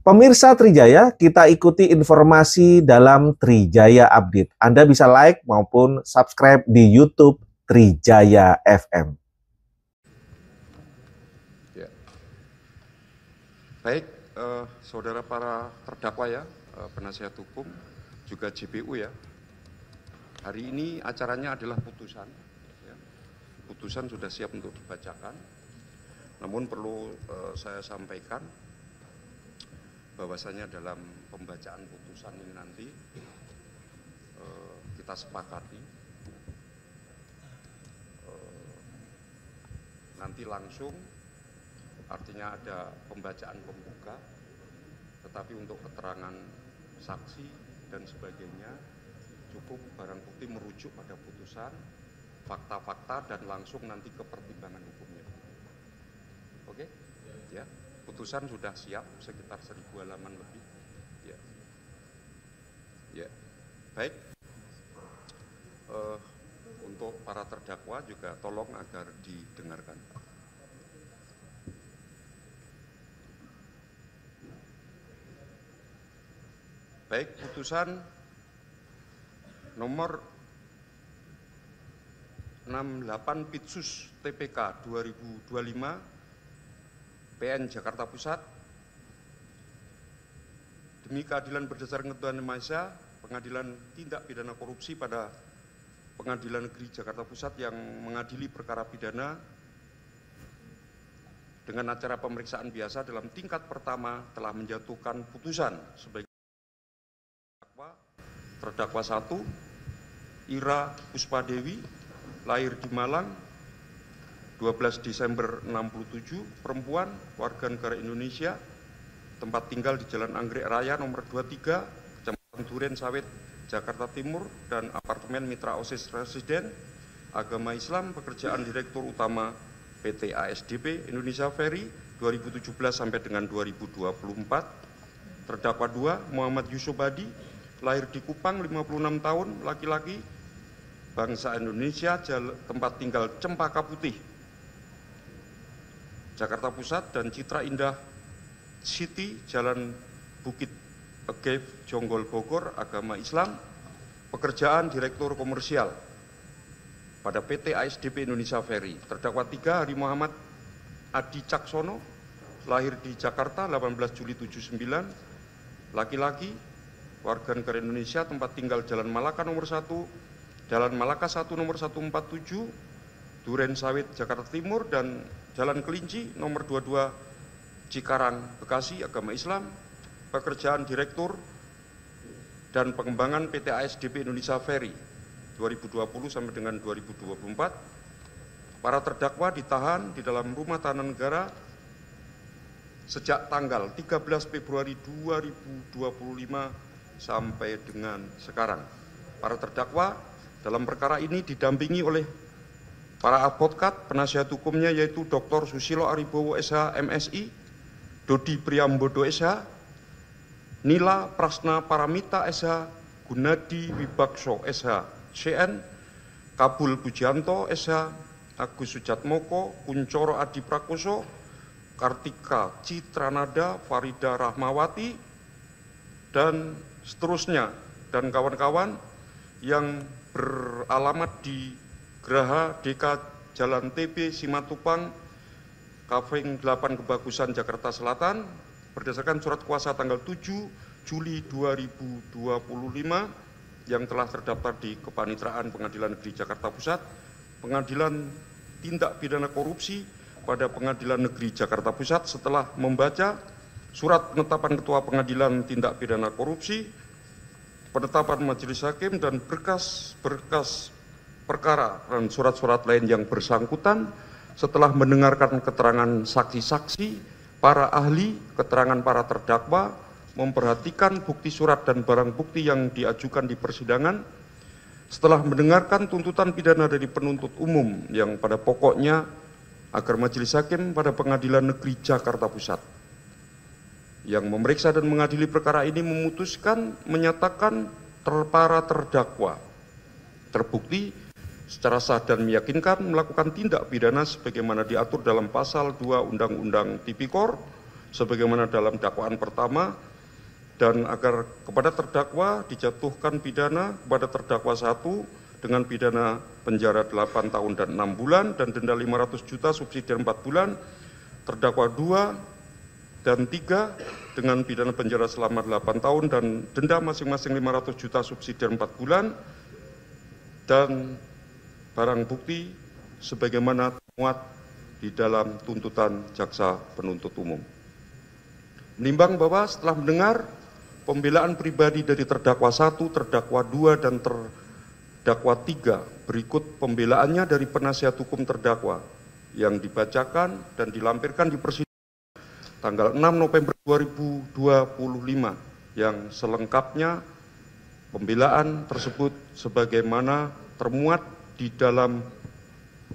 Pemirsa Trijaya, kita ikuti informasi dalam Trijaya Update. Anda bisa like maupun subscribe di YouTube Trijaya FM. Ya. Baik, saudara para terdakwa ya, penasihat hukum, juga JPU ya. Hari ini acaranya adalah putusan. Ya. Putusan sudah siap untuk dibacakan. Namun perlu saya sampaikan bahwasanya dalam pembacaan putusan ini nanti kita sepakati nanti langsung, artinya ada pembacaan pembuka, tetapi untuk keterangan saksi dan sebagainya cukup barang bukti merujuk pada putusan, fakta-fakta, dan langsung nanti ke pertimbangan hukumnya. Oke? Ya. Putusan sudah siap sekitar 1000 halaman lebih. Ya. Ya. Baik. Untuk para terdakwa juga tolong agar didengarkan. Baik, putusan nomor 68 Pitsus TPK 2025 PN Jakarta Pusat, demi keadilan berdasarkan ketentuan Yang Maha Esa, Pengadilan Tindak Pidana Korupsi pada Pengadilan Negeri Jakarta Pusat yang mengadili perkara pidana dengan acara pemeriksaan biasa dalam tingkat pertama telah menjatuhkan putusan sebagai terdakwa 1 Ira Puspadewi, lahir di Malang 12 Desember 67, perempuan, warga negara Indonesia, tempat tinggal di Jalan Anggrek Raya nomor 23, Kecamatan Duren Sawit, Jakarta Timur, dan apartemen Mitra Oasis Residen, agama Islam, pekerjaan Direktur Utama PT ASDP Indonesia Ferry 2017 sampai dengan 2024. Terdakwa 2 Muhammad Yusuf Hadi, lahir di Kupang 56 tahun, laki-laki, bangsa Indonesia, tempat tinggal Cempaka Putih, Jakarta Pusat, dan Citra Indah City, Jalan Bukit Egev, Jonggol, Bogor, agama Islam, pekerjaan Direktur Komersial pada PT ASDP Indonesia Ferry. Terdakwa 3 Hari Muhammad Adi Caksono, lahir di Jakarta 18 Juli 79, laki-laki, warga negara Indonesia, tempat tinggal Jalan Malaka nomor 1, Jalan Malaka 1 nomor 147, Duren Sawit, Jakarta Timur, dan Jalan Kelinci nomor 22, Cikarang, Bekasi, agama Islam, pekerjaan Direktur dan Pengembangan PT ASDP Indonesia Ferry 2020 sampai dengan 2024. Para terdakwa ditahan di dalam rumah tahanan negara sejak tanggal 13 Februari 2025 sampai dengan sekarang. Para terdakwa dalam perkara ini didampingi oleh para advokat penasihat hukumnya, yaitu Dr. Susilo Aribowo SH MSI, Dodi Priambodo SH, Nila Prasna Paramita SH, Gunadi Wibakso SH CN, Kabul Pujianto SH, Agus Sujatmoko, Kuncoro Adi Prakoso, Kartika Citranada, Farida Rahmawati, dan seterusnya, dan kawan-kawan yang beralamat di Geraha Deka Jalan TB Simatupang, Kaving 8 Kebagusan, Jakarta Selatan, berdasarkan surat kuasa tanggal 7 Juli 2025 yang telah terdaftar di Kepanitraan Pengadilan Negeri Jakarta Pusat, Pengadilan Tindak Pidana Korupsi pada Pengadilan Negeri Jakarta Pusat setelah membaca surat penetapan Ketua Pengadilan Tindak Pidana Korupsi, penetapan Majelis Hakim, dan berkas-berkas perkara dan surat-surat lain yang bersangkutan, setelah mendengarkan keterangan saksi-saksi, para ahli, keterangan para terdakwa, memperhatikan bukti surat dan barang bukti yang diajukan di persidangan, setelah mendengarkan tuntutan pidana dari penuntut umum yang pada pokoknya agar Majelis Hakim pada Pengadilan Negeri Jakarta Pusat yang memeriksa dan mengadili perkara ini memutuskan menyatakan para terdakwa terbukti secara sah dan meyakinkan melakukan tindak pidana sebagaimana diatur dalam pasal 2 Undang-Undang Tipikor sebagaimana dalam dakwaan pertama, dan agar kepada terdakwa dijatuhkan pidana kepada terdakwa 1 dengan pidana penjara 8 tahun dan 6 bulan dan denda 500 juta subsidi 4 bulan, terdakwa 2 dan 3 dengan pidana penjara selama 8 tahun dan denda masing-masing 500 juta subsidi 4 bulan, dan barang bukti sebagaimana termuat di dalam tuntutan jaksa penuntut umum. Menimbang bahwa setelah mendengar pembelaan pribadi dari terdakwa 1, terdakwa 2, dan terdakwa 3, berikut pembelaannya dari penasihat hukum terdakwa yang dibacakan dan dilampirkan di persidangan tanggal 6 November 2025 yang selengkapnya pembelaan tersebut sebagaimana termuat di dalam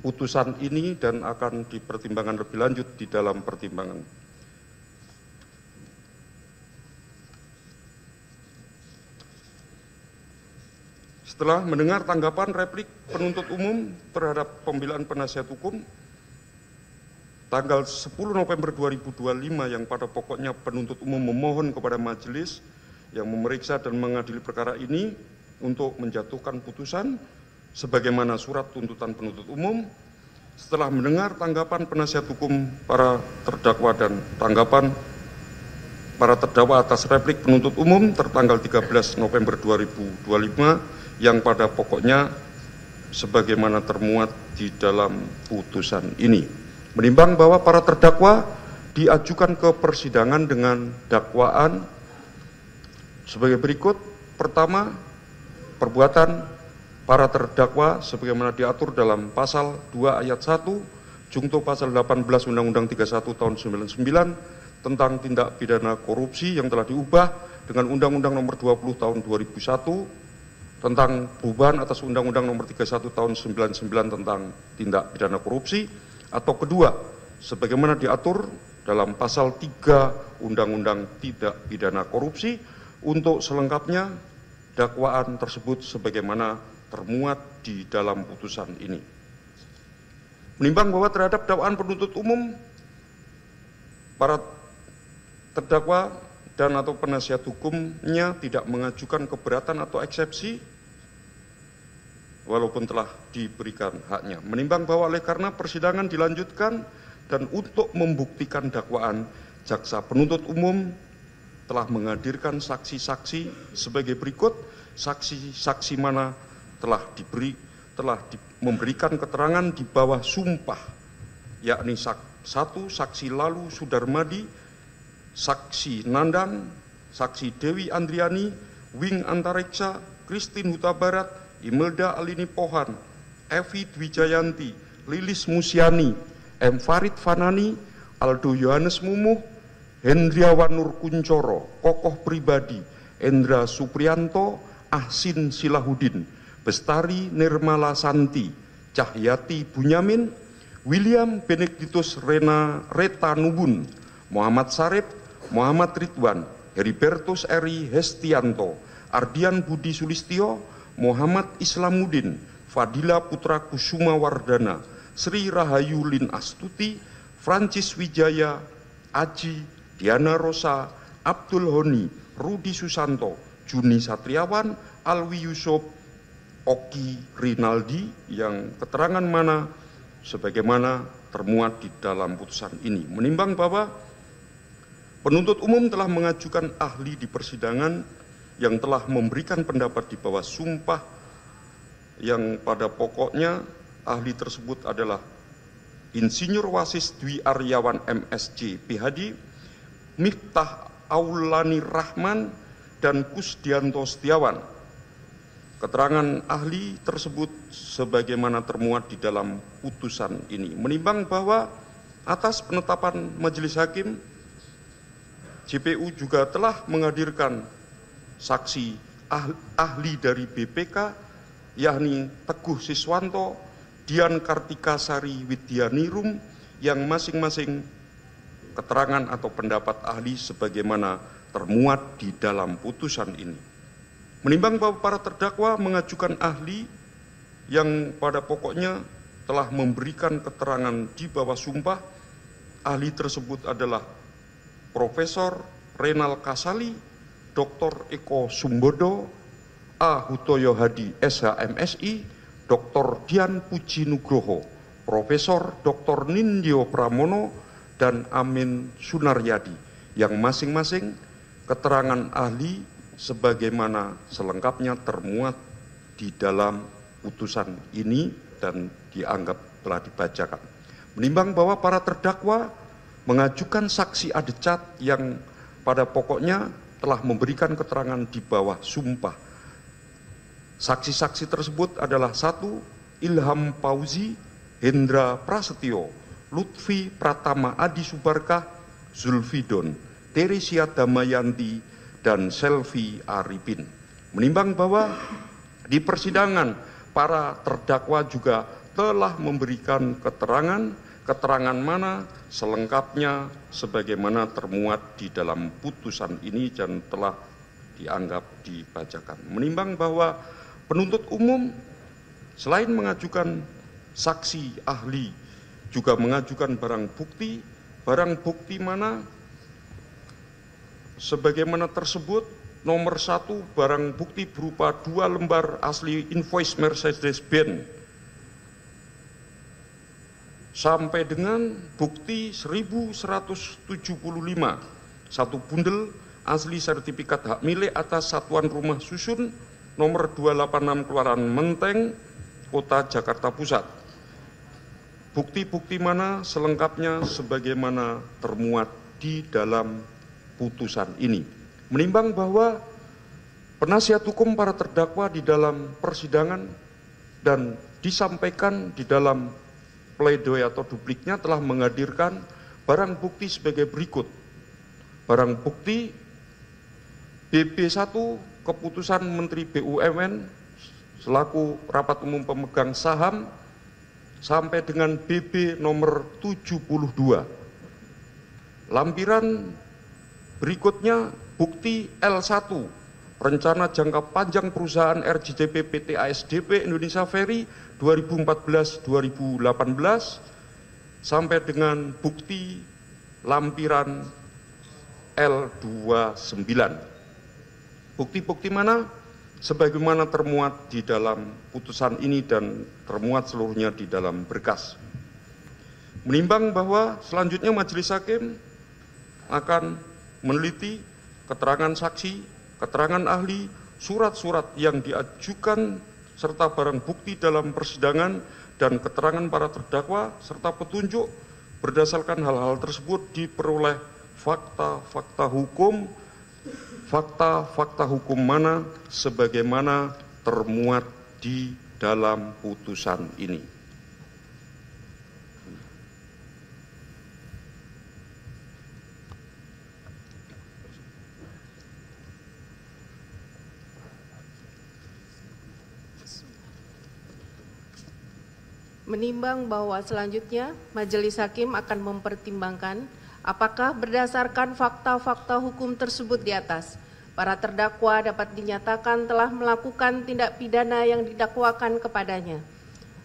putusan ini dan akan dipertimbangkan lebih lanjut di dalam pertimbangan. Setelah mendengar tanggapan replik penuntut umum terhadap pembelaan penasihat hukum, tanggal 10 November 2025 yang pada pokoknya penuntut umum memohon kepada majelis yang memeriksa dan mengadili perkara ini untuk menjatuhkan putusan sebagaimana surat tuntutan penuntut umum. Setelah mendengar tanggapan penasihat hukum para terdakwa dan tanggapan para terdakwa atas replik penuntut umum tertanggal 13 November 2025 yang pada pokoknya sebagaimana termuat di dalam putusan ini. Menimbang bahwa para terdakwa diajukan ke persidangan dengan dakwaan sebagai berikut. Pertama, perbuatan para terdakwa sebagaimana diatur dalam pasal 2 ayat 1 jungto pasal 18 Undang-Undang 31 tahun 99 tentang tindak pidana korupsi yang telah diubah dengan Undang-Undang nomor 20 tahun 2001 tentang perubahan atas Undang-Undang nomor 31 tahun 99 tentang tindak pidana korupsi, atau kedua, sebagaimana diatur dalam pasal 3 Undang-Undang Tindak Pidana Korupsi, untuk selengkapnya dakwaan tersebut sebagaimana termuat di dalam putusan ini. Menimbang bahwa terhadap dakwaan penuntut umum, para terdakwa dan atau penasihat hukumnya tidak mengajukan keberatan atau eksepsi walaupun telah diberikan haknya. Menimbang bahwa oleh karena persidangan dilanjutkan dan untuk membuktikan dakwaan, jaksa penuntut umum telah menghadirkan saksi-saksi sebagai berikut. Saksi-saksi mana telah memberikan keterangan di bawah sumpah, yakni 1 saksi Lalu Sudarmadi, saksi Nandang, saksi Dewi Andriani, Wing Antareksa, Christine Huta Barat, Imelda Alini Pohan, Evi Dwijayanti, Lilis Musiani, M. Farid Fanani, Aldo Yohanes Mumuh, Hendriawan Nur Kuncoro, Kokoh Pribadi, Endra Suprianto, Ahsin Silahudin, Bestari Nirmala Santi, Cahyati Bunyamin, William Benedictus Reta Nubun, Muhammad Sarip, Muhammad Ridwan, Heribertus Eri Hestianto, Ardian Budi Sulistyo, Muhammad Islamuddin, Fadila Putra Kusuma Wardana, Sri Rahayu Lin Astuti, Francis Wijaya, Aji, Diana Rosa, Abdul Honi, Rudi Susanto, Juni Satriawan, Alwi Yusuf, Oki Rinaldi, yang keterangan mana sebagaimana termuat di dalam putusan ini. Menimbang bahwa penuntut umum telah mengajukan ahli di persidangan yang telah memberikan pendapat di bawah sumpah, yang pada pokoknya ahli tersebut adalah Insinyur Wasis Dwi Aryawan MSc PhD, Miftah Aulani Rahman, dan Kusdianto Setiawan. Keterangan ahli tersebut sebagaimana termuat di dalam putusan ini. Menimbang bahwa atas penetapan majelis hakim, JPU juga telah menghadirkan saksi ahli dari BPK, yakni Teguh Siswanto, Dian Kartika Sari Widyanirum, yang masing-masing keterangan atau pendapat ahli sebagaimana termuat di dalam putusan ini. Menimbang bahwa para terdakwa mengajukan ahli yang pada pokoknya telah memberikan keterangan di bawah sumpah, ahli tersebut adalah Profesor Renal Kasali, Dr. Eko Sumbodo, A. Hutoyo Hadi, SHMSI, Dr. Dian Puji Nugroho, Profesor Dr. Nindyo Pramono, dan Amin Sunaryadi, yang masing-masing keterangan ahli sebagaimana selengkapnya termuat di dalam putusan ini dan dianggap telah dibacakan. Menimbang bahwa para terdakwa mengajukan saksi adecat yang pada pokoknya telah memberikan keterangan di bawah sumpah. Saksi-saksi tersebut adalah 1. Ilham Fauzi, Hendra Prasetyo, Lutfi Pratama Adi Subarkah, Zulfidon, Teresia Damayanti, dan Selvi Arifin. Menimbang bahwa di persidangan para terdakwa juga telah memberikan keterangan mana selengkapnya sebagaimana termuat di dalam putusan ini dan telah dianggap dibacakan. Menimbang bahwa penuntut umum selain mengajukan saksi ahli juga mengajukan barang bukti mana sebagaimana tersebut. Nomor 1, barang bukti berupa 2 lembar asli invoice Mercedes-Benz sampai dengan bukti 1175, 1 bundel asli sertifikat hak milik atas satuan rumah susun nomor 286 Kelurahan Menteng, Kota Jakarta Pusat. Bukti-bukti mana selengkapnya sebagaimana termuat di dalam putusan ini. Menimbang bahwa penasihat hukum para terdakwa di dalam persidangan dan disampaikan di dalam pledoi atau dupliknya telah menghadirkan barang bukti sebagai berikut. Barang bukti BB1 keputusan Menteri BUMN selaku rapat umum pemegang saham sampai dengan BB nomor 72. Lampiran berikutnya bukti L1 rencana jangka panjang perusahaan RJDP PT ASDP Indonesia Ferry 2014-2018 sampai dengan bukti lampiran L29. Bukti-bukti mana sebagaimana termuat di dalam putusan ini dan termuat seluruhnya di dalam berkas. Menimbang bahwa selanjutnya majelis hakim akan meneliti keterangan saksi, keterangan ahli, surat-surat yang diajukan serta barang bukti dalam persidangan dan keterangan para terdakwa serta petunjuk berdasarkan hal-hal tersebut diperoleh fakta-fakta hukum mana sebagaimana termuat di dalam putusan ini. Menimbang bahwa selanjutnya majelis hakim akan mempertimbangkan apakah berdasarkan fakta-fakta hukum tersebut di atas, para terdakwa dapat dinyatakan telah melakukan tindak pidana yang didakwakan kepadanya.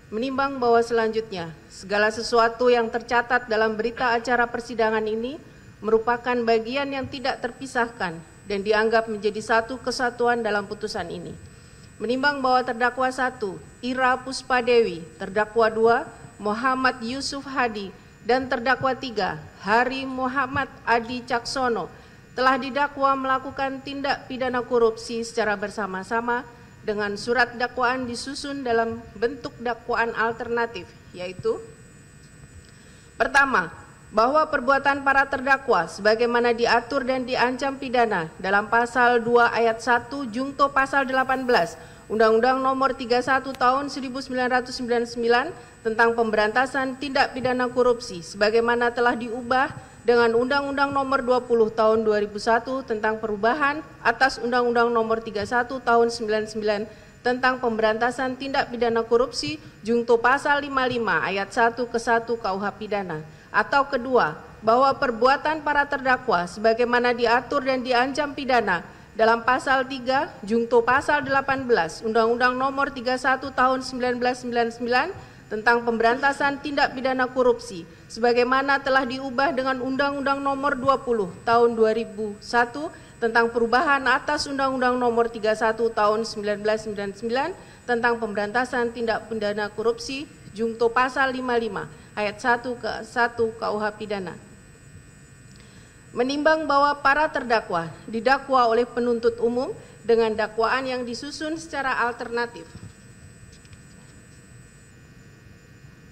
Menimbang bahwa selanjutnya segala sesuatu yang tercatat dalam berita acara persidangan ini merupakan bagian yang tidak terpisahkan dan dianggap menjadi satu kesatuan dalam putusan ini. Menimbang bahwa terdakwa 1, Ira Puspadewi, terdakwa 2, Muhammad Yusuf Hadi, dan terdakwa 3, Hari Muhammad Adi Caksono, telah didakwa melakukan tindak pidana korupsi secara bersama-sama dengan surat dakwaan disusun dalam bentuk dakwaan alternatif, yaitu: pertama, bahwa perbuatan para terdakwa sebagaimana diatur dan diancam pidana dalam pasal 2 ayat 1 jungto pasal 18 Undang-Undang Nomor 31 Tahun 1999 tentang pemberantasan tindak pidana korupsi sebagaimana telah diubah dengan Undang-Undang Nomor 20 Tahun 2001 tentang perubahan atas Undang-Undang Nomor 31 Tahun 99 tentang pemberantasan tindak pidana korupsi jungto pasal 55 ayat 1 ke 1 KUH pidana. Atau kedua, bahwa perbuatan para terdakwa sebagaimana diatur dan diancam pidana dalam pasal 3 jungto pasal 18 Undang-Undang Nomor 31 Tahun 1999 tentang pemberantasan tindak pidana korupsi sebagaimana telah diubah dengan Undang-Undang Nomor 20 Tahun 2001 tentang perubahan atas Undang-Undang Nomor 31 Tahun 1999 tentang pemberantasan tindak pidana korupsi junto pasal 55 ayat 1 ke 1 KUH pidana. Menimbang bahwa para terdakwa didakwa oleh penuntut umum dengan dakwaan yang disusun secara alternatif,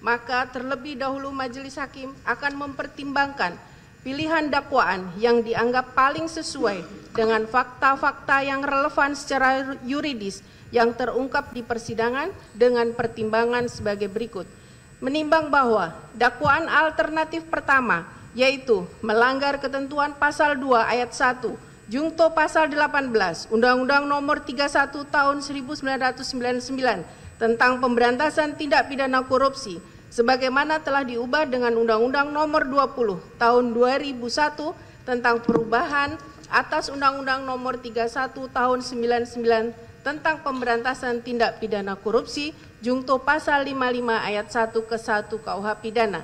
maka terlebih dahulu majelis hakim akan mempertimbangkan pilihan dakwaan yang dianggap paling sesuai dengan fakta-fakta yang relevan secara yuridis yang terungkap di persidangan dengan pertimbangan sebagai berikut. Menimbang bahwa dakwaan alternatif pertama, yaitu melanggar ketentuan pasal 2 ayat 1 jungto pasal 18 Undang-Undang Nomor 31 Tahun 1999 tentang pemberantasan tindak pidana korupsi sebagaimana telah diubah dengan Undang-Undang Nomor 20 Tahun 2001 tentang perubahan atas Undang-Undang Nomor 31 Tahun 1999 tentang pemberantasan tindak pidana korupsi jungto pasal 55 ayat 1 ke 1 KUH pidana.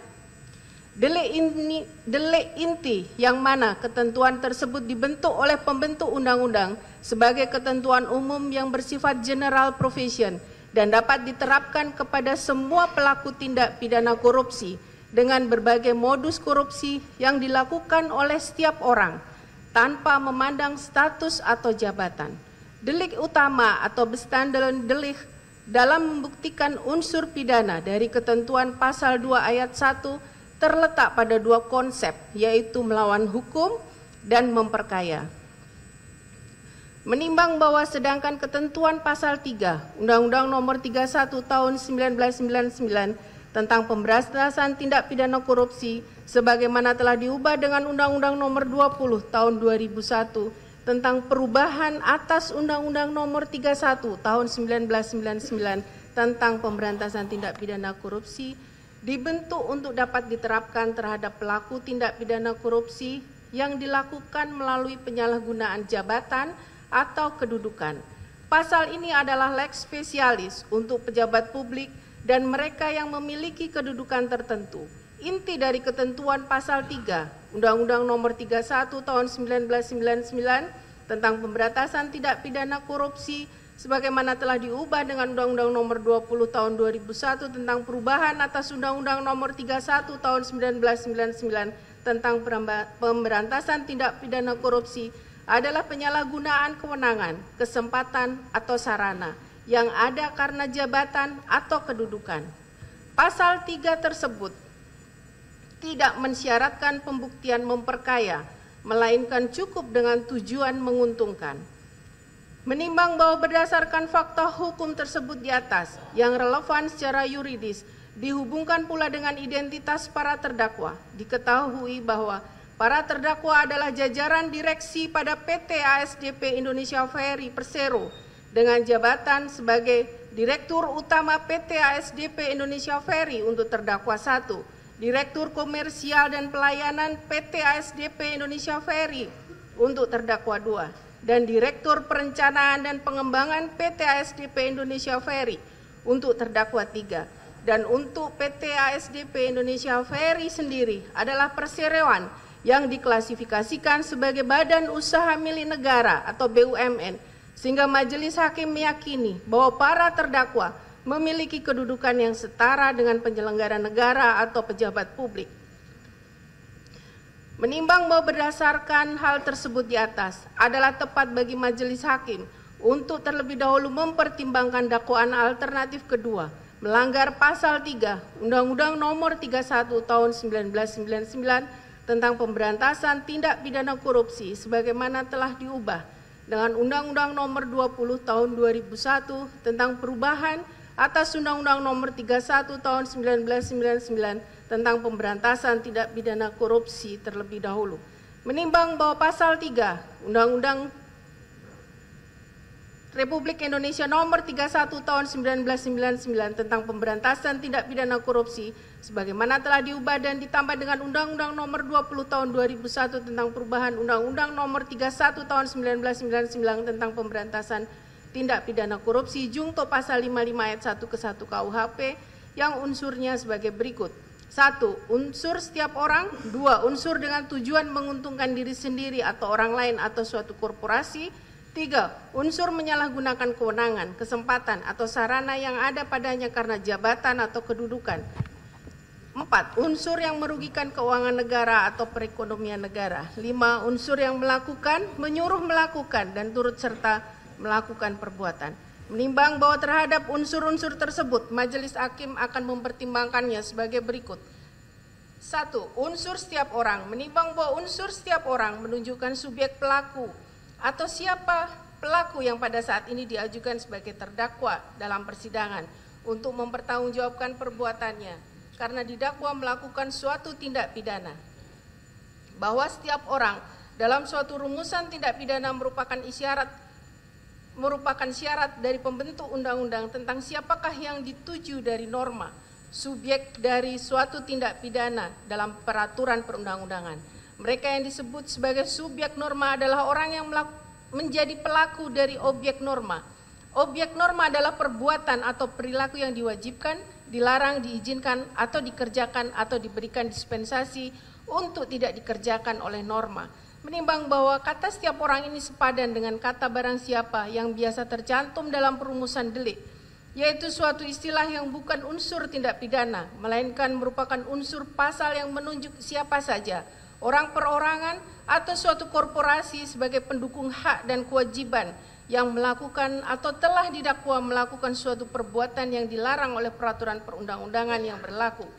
Delik inti yang mana ketentuan tersebut dibentuk oleh pembentuk undang-undang sebagai ketentuan umum yang bersifat general provision dan dapat diterapkan kepada semua pelaku tindak pidana korupsi dengan berbagai modus korupsi yang dilakukan oleh setiap orang tanpa memandang status atau jabatan. Delik utama atau bestandard delik dalam membuktikan unsur pidana dari ketentuan pasal 2 ayat 1 terletak pada dua konsep, yaitu melawan hukum dan memperkaya. Menimbang bahwa sedangkan ketentuan pasal 3 Undang-Undang Nomor 31 Tahun 1999 tentang pemberantasan tindak pidana korupsi sebagaimana telah diubah dengan Undang-Undang Nomor 20 Tahun 2001 tentang perubahan atas Undang-Undang Nomor 31 Tahun 1999 tentang pemberantasan tindak pidana korupsi dibentuk untuk dapat diterapkan terhadap pelaku tindak pidana korupsi yang dilakukan melalui penyalahgunaan jabatan atau kedudukan. Pasal ini adalah lex specialis untuk pejabat publik dan mereka yang memiliki kedudukan tertentu. Inti dari ketentuan pasal 3 Undang-Undang Nomor 31 Tahun 1999 tentang pemberantasan tindak pidana korupsi sebagaimana telah diubah dengan Undang-Undang Nomor 20 Tahun 2001 tentang perubahan atas Undang-Undang Nomor 31 Tahun 1999 tentang pemberantasan tindak pidana korupsi adalah penyalahgunaan kewenangan, kesempatan atau sarana yang ada karena jabatan atau kedudukan. Pasal 3 tersebut tidak mensyaratkan pembuktian memperkaya, melainkan cukup dengan tujuan menguntungkan. Menimbang bahwa berdasarkan fakta hukum tersebut di atas yang relevan secara yuridis dihubungkan pula dengan identitas para terdakwa, diketahui bahwa para terdakwa adalah jajaran direksi pada PT ASDP Indonesia Ferry Persero dengan jabatan sebagai Direktur Utama PT ASDP Indonesia Ferry untuk terdakwa 1, Direktur Komersial dan Pelayanan PT ASDP Indonesia Ferry untuk terdakwa 2. Dan Direktur Perencanaan dan Pengembangan PT ASDP Indonesia Ferry untuk terdakwa 3. Dan untuk PT ASDP Indonesia Ferry sendiri adalah perseroan yang diklasifikasikan sebagai badan usaha milik negara atau BUMN, sehingga majelis hakim meyakini bahwa para terdakwa memiliki kedudukan yang setara dengan penyelenggara negara atau pejabat publik. Menimbang bahwa berdasarkan hal tersebut di atas adalah tepat bagi majelis hakim untuk terlebih dahulu mempertimbangkan dakwaan alternatif kedua melanggar pasal 3 Undang-Undang Nomor 31 Tahun 1999 tentang pemberantasan tindak pidana korupsi sebagaimana telah diubah dengan Undang-Undang Nomor 20 Tahun 2001 tentang perubahan atas Undang-Undang Nomor 31 Tahun 1999 tentang pemberantasan tindak pidana korupsi terlebih dahulu. Menimbang bahwa pasal 3 Undang-Undang Republik Indonesia Nomor 31 Tahun 1999 tentang pemberantasan tindak pidana korupsi sebagaimana telah diubah dan ditambah dengan Undang-Undang Nomor 20 Tahun 2001 tentang perubahan Undang-Undang Nomor 31 Tahun 1999 tentang pemberantasan tindak pidana korupsi jungto pasal 55 ayat 1 ke 1 KUHP yang unsurnya sebagai berikut. 1. Unsur setiap orang. 2. Unsur dengan tujuan menguntungkan diri sendiri atau orang lain atau suatu korporasi. 3. Unsur menyalahgunakan kewenangan, kesempatan atau sarana yang ada padanya karena jabatan atau kedudukan. 4. Unsur yang merugikan keuangan negara atau perekonomian negara. 5. Unsur yang melakukan, menyuruh melakukan, dan turut serta melakukan perbuatan. Menimbang bahwa terhadap unsur-unsur tersebut, Majelis Hakim akan mempertimbangkannya sebagai berikut. 1. Unsur setiap orang. Menimbang bahwa unsur setiap orang menunjukkan subjek pelaku atau siapa pelaku yang pada saat ini diajukan sebagai terdakwa dalam persidangan untuk mempertanggungjawabkan perbuatannya karena didakwa melakukan suatu tindak pidana. Bahwa setiap orang dalam suatu rumusan tindak pidana merupakan syarat dari pembentuk undang-undang tentang siapakah yang dituju dari norma, subjek dari suatu tindak pidana dalam peraturan perundang-undangan. Mereka yang disebut sebagai subjek norma adalah orang yang menjadi pelaku dari objek norma. Objek norma adalah perbuatan atau perilaku yang diwajibkan, dilarang, diizinkan, atau dikerjakan atau diberikan dispensasi untuk tidak dikerjakan oleh norma. Menimbang bahwa kata setiap orang ini sepadan dengan kata barang siapa yang biasa tercantum dalam perumusan delik, yaitu suatu istilah yang bukan unsur tindak pidana, melainkan merupakan unsur pasal yang menunjuk siapa saja, orang perorangan atau suatu korporasi sebagai pendukung hak dan kewajiban yang melakukan atau telah didakwa melakukan suatu perbuatan yang dilarang oleh peraturan perundang-undangan yang berlaku.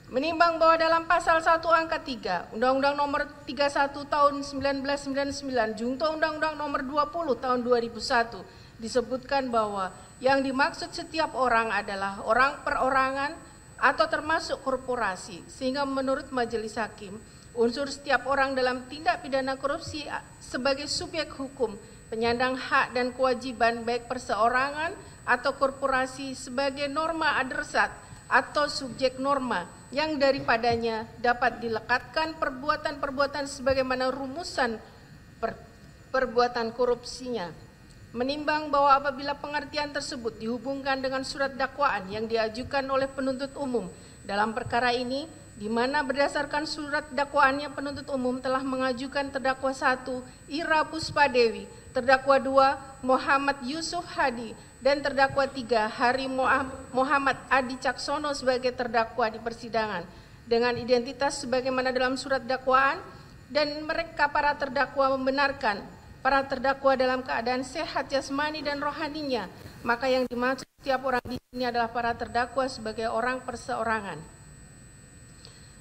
Menimbang bahwa dalam pasal 1 angka 3 Undang-Undang nomor 31 tahun 1999 junto Undang-Undang nomor 20 tahun 2001 disebutkan bahwa yang dimaksud setiap orang adalah orang perorangan atau termasuk korporasi, sehingga menurut Majelis Hakim unsur setiap orang dalam tindak pidana korupsi sebagai subjek hukum penyandang hak dan kewajiban baik perseorangan atau korporasi sebagai norma adresat atau subjek norma yang daripadanya dapat dilekatkan perbuatan-perbuatan sebagaimana rumusan perbuatan korupsinya. Menimbang bahwa apabila pengertian tersebut dihubungkan dengan surat dakwaan yang diajukan oleh penuntut umum dalam perkara ini, di mana berdasarkan surat dakwaannya penuntut umum telah mengajukan terdakwa 1 Ira Puspadewi, terdakwa 2 Muhammad Yusuf Hadi, dan terdakwa 3 Hari Muhammad Adi Caksono sebagai terdakwa di persidangan dengan identitas sebagaimana dalam surat dakwaan, dan mereka para terdakwa membenarkan para terdakwa dalam keadaan sehat jasmani dan rohaninya, maka yang dimaksud setiap orang di sini adalah para terdakwa sebagai orang perseorangan.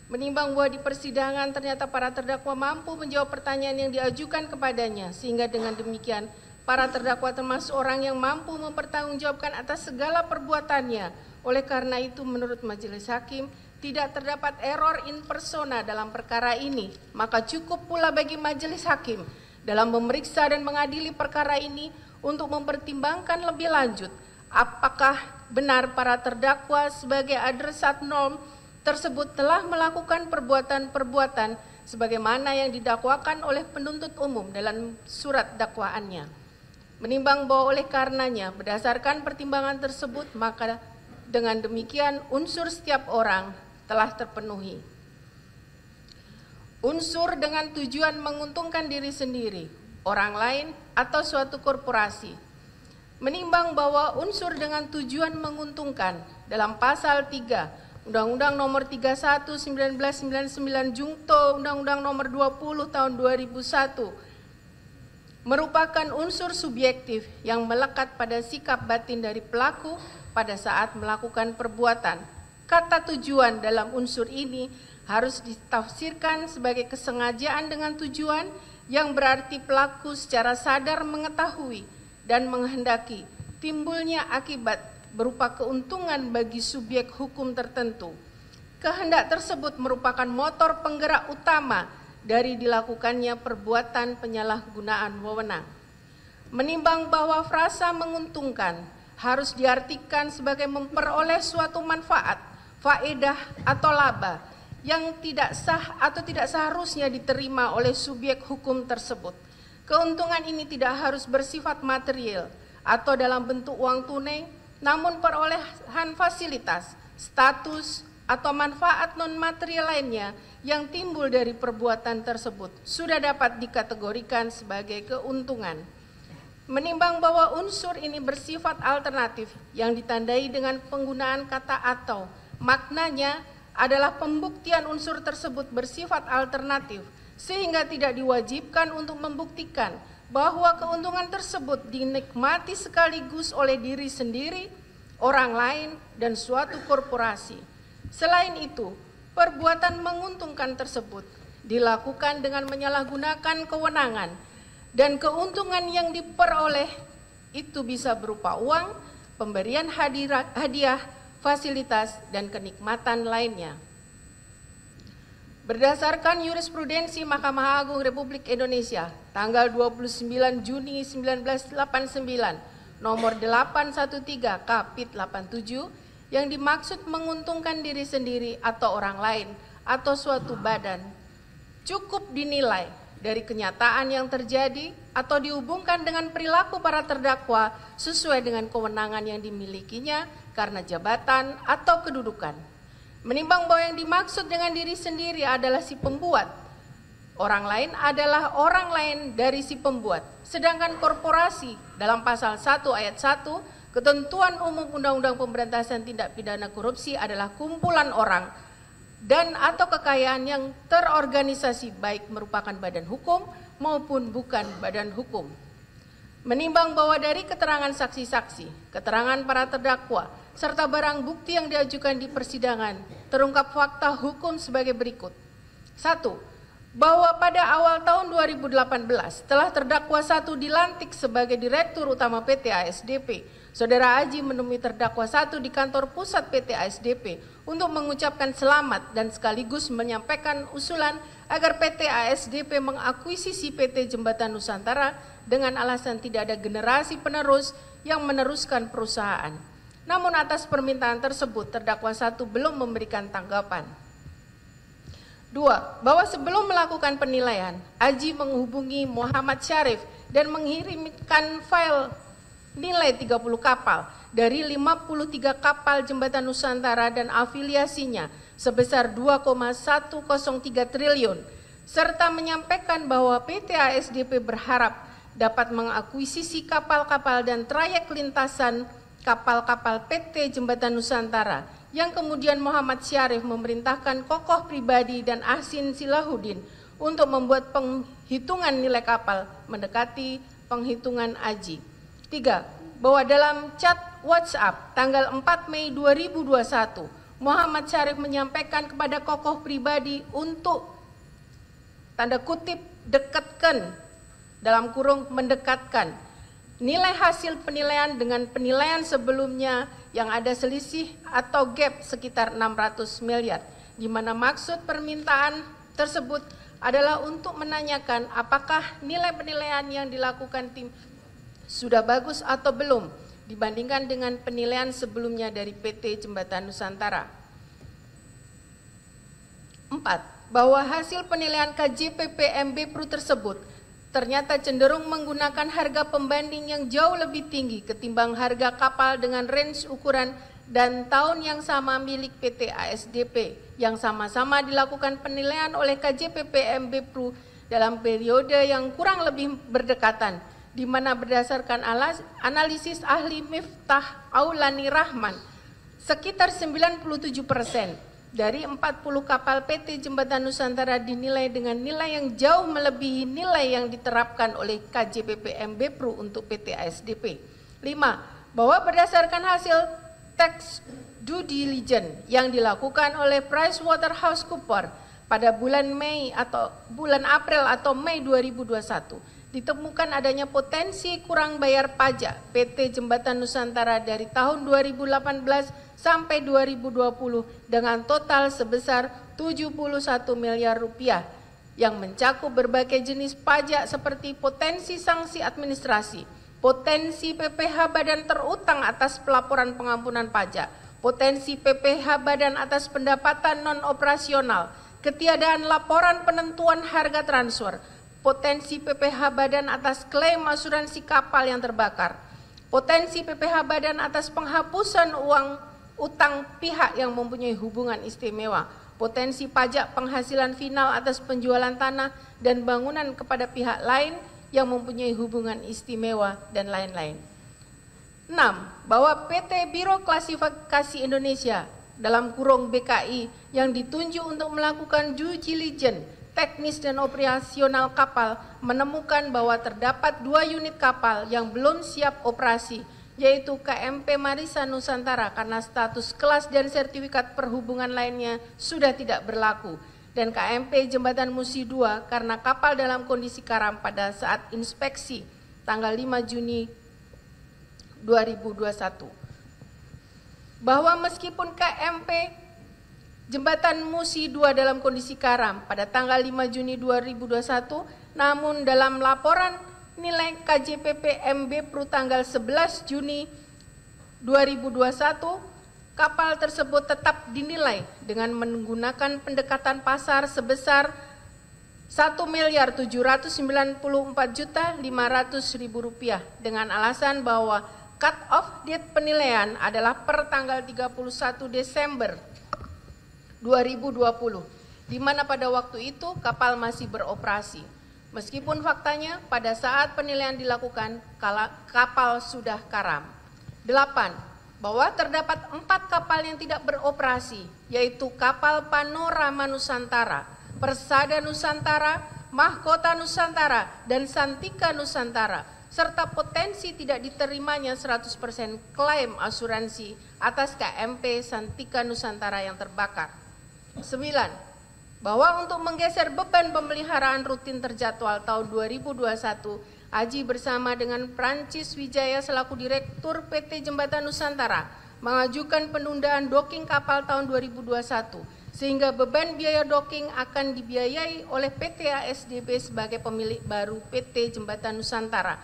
Menimbang bahwa di persidangan ternyata para terdakwa mampu menjawab pertanyaan yang diajukan kepadanya, sehingga dengan demikian para terdakwa termasuk orang yang mampu mempertanggungjawabkan atas segala perbuatannya. Oleh karena itu menurut Majelis Hakim tidak terdapat error in persona dalam perkara ini, maka cukup pula bagi Majelis Hakim dalam memeriksa dan mengadili perkara ini untuk mempertimbangkan lebih lanjut apakah benar para terdakwa sebagai adresat norm tersebut telah melakukan perbuatan-perbuatan sebagaimana yang didakwakan oleh penuntut umum dalam surat dakwaannya. Menimbang bahwa oleh karenanya berdasarkan pertimbangan tersebut, maka dengan demikian unsur setiap orang telah terpenuhi. Unsur dengan tujuan menguntungkan diri sendiri, orang lain, atau suatu korporasi. Menimbang bahwa unsur dengan tujuan menguntungkan dalam pasal 3 Undang-Undang nomor 31 1999 junto Undang-Undang nomor 20 tahun 2001 merupakan unsur subjektif yang melekat pada sikap batin dari pelaku pada saat melakukan perbuatan. Kata tujuan dalam unsur ini harus ditafsirkan sebagai kesengajaan dengan tujuan yang berarti pelaku secara sadar mengetahui dan menghendaki timbulnya akibat berupa keuntungan bagi subjek hukum tertentu. Kehendak tersebut merupakan motor penggerak utama dari dilakukannya perbuatan penyalahgunaan wewenang. Menimbang bahwa frasa menguntungkan harus diartikan sebagai memperoleh suatu manfaat, faedah atau laba yang tidak sah atau tidak seharusnya diterima oleh subjek hukum tersebut. Keuntungan ini tidak harus bersifat material atau dalam bentuk uang tunai, namun perolehan fasilitas, status, atau manfaat non-material lainnya yang timbul dari perbuatan tersebut sudah dapat dikategorikan sebagai keuntungan. Menimbang bahwa unsur ini bersifat alternatif yang ditandai dengan penggunaan kata atau, maknanya adalah pembuktian unsur tersebut bersifat alternatif, sehingga tidak diwajibkan untuk membuktikan bahwa keuntungan tersebut dinikmati sekaligus oleh diri sendiri, orang lain, dan suatu korporasi. Selain itu, perbuatan menguntungkan tersebut dilakukan dengan menyalahgunakan kewenangan, dan keuntungan yang diperoleh itu bisa berupa uang, pemberian hadiah, fasilitas, dan kenikmatan lainnya. Berdasarkan jurisprudensi Mahkamah Agung Republik Indonesia tanggal 29 Juni 1989 nomor 813 Kapit 87, yang dimaksud menguntungkan diri sendiri atau orang lain atau suatu badan cukup dinilai dari kenyataan yang terjadi atau dihubungkan dengan perilaku para terdakwa sesuai dengan kewenangan yang dimilikinya karena jabatan atau kedudukan. Menimbang bahwa yang dimaksud dengan diri sendiri adalah si pembuat, orang lain adalah orang lain dari si pembuat, sedangkan korporasi dalam pasal 1 ayat 1 Ketentuan Umum Undang-Undang Pemberantasan Tindak Pidana Korupsi adalah kumpulan orang dan atau kekayaan yang terorganisasi baik merupakan badan hukum maupun bukan badan hukum. Menimbang bahwa dari keterangan saksi-saksi, keterangan para terdakwa, serta barang bukti yang diajukan di persidangan, terungkap fakta hukum sebagai berikut. 1. Bahwa pada awal tahun 2018 telah terdakwa 1 dilantik sebagai Direktur Utama PT ASDP, Saudara Aji menemui terdakwa 1 di kantor pusat PT ASDP untuk mengucapkan selamat dan sekaligus menyampaikan usulan agar PT ASDP mengakuisisi PT Jembatan Nusantara dengan alasan tidak ada generasi penerus yang meneruskan perusahaan. Namun atas permintaan tersebut terdakwa 1 belum memberikan tanggapan. 2. Bahwa sebelum melakukan penilaian, Aji menghubungi Muhammad Syarif dan mengirimkan file nilai 30 kapal dari 53 kapal Jembatan Nusantara dan afiliasinya sebesar 2,103 triliun, serta menyampaikan bahwa PT ASDP berharap dapat mengakuisisi kapal-kapal dan trayek lintasan kapal-kapal PT Jembatan Nusantara, yang kemudian Muhammad Syarif memerintahkan Kokoh pribadi dan Ahsin Silahuddin untuk membuat penghitungan nilai kapal mendekati penghitungan Aji. 3. Bahwa dalam chat WhatsApp tanggal 4 Mei 2021, Muhammad Syarif menyampaikan kepada Kokoh pribadi untuk tanda kutip dekatkan, dalam kurung mendekatkan, nilai hasil penilaian dengan penilaian sebelumnya yang ada selisih atau gap sekitar 600 miliar, di mana maksud permintaan tersebut adalah untuk menanyakan apakah nilai penilaian yang dilakukan tim sudah bagus atau belum dibandingkan dengan penilaian sebelumnya dari PT Jembatan Nusantara. 4. Bahwa hasil penilaian KJP PMB Pro tersebut ternyata cenderung menggunakan harga pembanding yang jauh lebih tinggi ketimbang harga kapal dengan range ukuran dan tahun yang sama milik PT ASDP yang sama-sama dilakukan penilaian oleh KJP PMB Pro dalam periode yang kurang lebih berdekatan, di mana berdasarkan analisis ahli Miftah Aulani Rahman, sekitar 97% dari 40 kapal PT Jembatan Nusantara dinilai dengan nilai yang jauh melebihi nilai yang diterapkan oleh KJP PMB Pro untuk PT ASDP. 5. Bahwa berdasarkan hasil tax due diligence yang dilakukan oleh PricewaterhouseCoopers pada bulan April atau Mei 2021, ditemukan adanya potensi kurang bayar pajak PT Jembatan Nusantara dari tahun 2018 sampai 2020 dengan total sebesar 71 miliar rupiah yang mencakup berbagai jenis pajak seperti potensi sanksi administrasi, potensi PPh badan terutang atas pelaporan pengampunan pajak, potensi PPh badan atas pendapatan non-operasional, ketiadaan laporan penentuan harga transfer, potensi PPh badan atas klaim asuransi kapal yang terbakar, Potensi PPh Badan atas penghapusan uang utang pihak yang mempunyai hubungan istimewa, potensi pajak penghasilan final atas penjualan tanah dan bangunan kepada pihak lain yang mempunyai hubungan istimewa, dan lain-lain. 6. Bahwa PT Biro Klasifikasi Indonesia dalam kurung BKI yang ditunjuk untuk melakukan due diligence teknis dan operasional kapal menemukan bahwa terdapat 2 unit kapal yang belum siap operasi, yaitu KMP Marisa Nusantara karena status kelas dan sertifikat perhubungan lainnya sudah tidak berlaku, dan KMP Jembatan Musi II karena kapal dalam kondisi karam pada saat inspeksi tanggal 5 Juni 2021. Bahwa meskipun KMP Jembatan Musi II dalam kondisi karam pada tanggal 5 Juni 2021, namun dalam laporan nilai KJPP MB Pru tanggal 11 Juni 2021, kapal tersebut tetap dinilai dengan menggunakan pendekatan pasar sebesar Rp1.794.500.000 dengan alasan bahwa cut off date penilaian adalah per tanggal 31 Desember 2020, di mana pada waktu itu kapal masih beroperasi. Meskipun faktanya pada saat penilaian dilakukan kapal sudah karam. 8. Bahwa terdapat 4 kapal yang tidak beroperasi, yaitu kapal Panorama Nusantara, Persada Nusantara, Mahkota Nusantara, dan Santika Nusantara, serta potensi tidak diterimanya 100% klaim asuransi atas KMP Santika Nusantara yang terbakar. 9. Bahwa untuk menggeser beban pemeliharaan rutin terjadwal tahun 2021, Aji bersama dengan Prancis Wijaya selaku Direktur PT Jembatan Nusantara mengajukan penundaan docking kapal tahun 2021, sehingga beban biaya docking akan dibiayai oleh PT ASDP sebagai pemilik baru PT Jembatan Nusantara,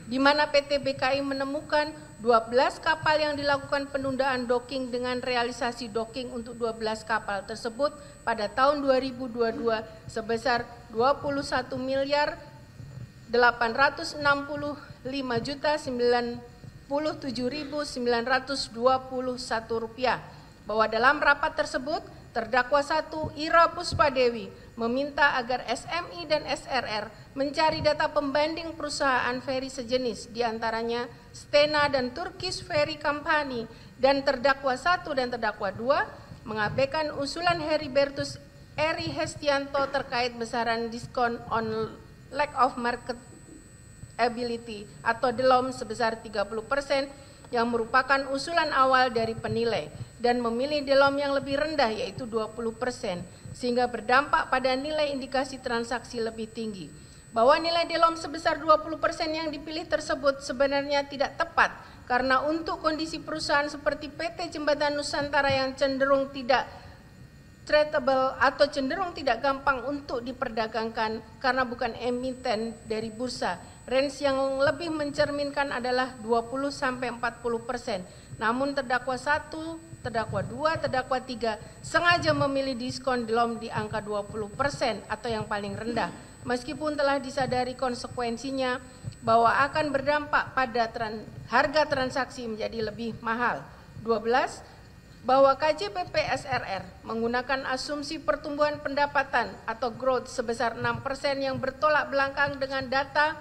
di mana PT BKI menemukan 12 kapal yang dilakukan penundaan docking dengan realisasi docking untuk 12 kapal tersebut pada tahun 2022 sebesar Rp21.860.097.921, bahwa dalam rapat tersebut terdakwa 1 Ira Puspadewi meminta agar SMI dan SRR mencari data pembanding perusahaan feri sejenis, diantaranya Stena dan Turkish Ferry Company, dan terdakwa 1 dan terdakwa 2 mengabaikan usulan Heribertus Eri Hestianto terkait besaran diskon on lack of marketability atau DELOM sebesar 30% yang merupakan usulan awal dari penilai, dan memilih DELOM yang lebih rendah yaitu 20%, sehingga berdampak pada nilai indikasi transaksi lebih tinggi. Bahwa nilai DELOM sebesar 20% yang dipilih tersebut sebenarnya tidak tepat, karena untuk kondisi perusahaan seperti PT Jembatan Nusantara yang cenderung tidak tradable atau cenderung tidak gampang untuk diperdagangkan karena bukan emiten dari bursa, range yang lebih mencerminkan adalah 20-40%. Namun terdakwa 1, terdakwa 2, terdakwa 3 sengaja memilih diskon DELOM di angka 20% atau yang paling rendah, meskipun telah disadari konsekuensinya bahwa akan berdampak pada harga transaksi menjadi lebih mahal. 12. Bahwa KJPP SRR menggunakan asumsi pertumbuhan pendapatan atau growth sebesar 6% yang bertolak belakang dengan data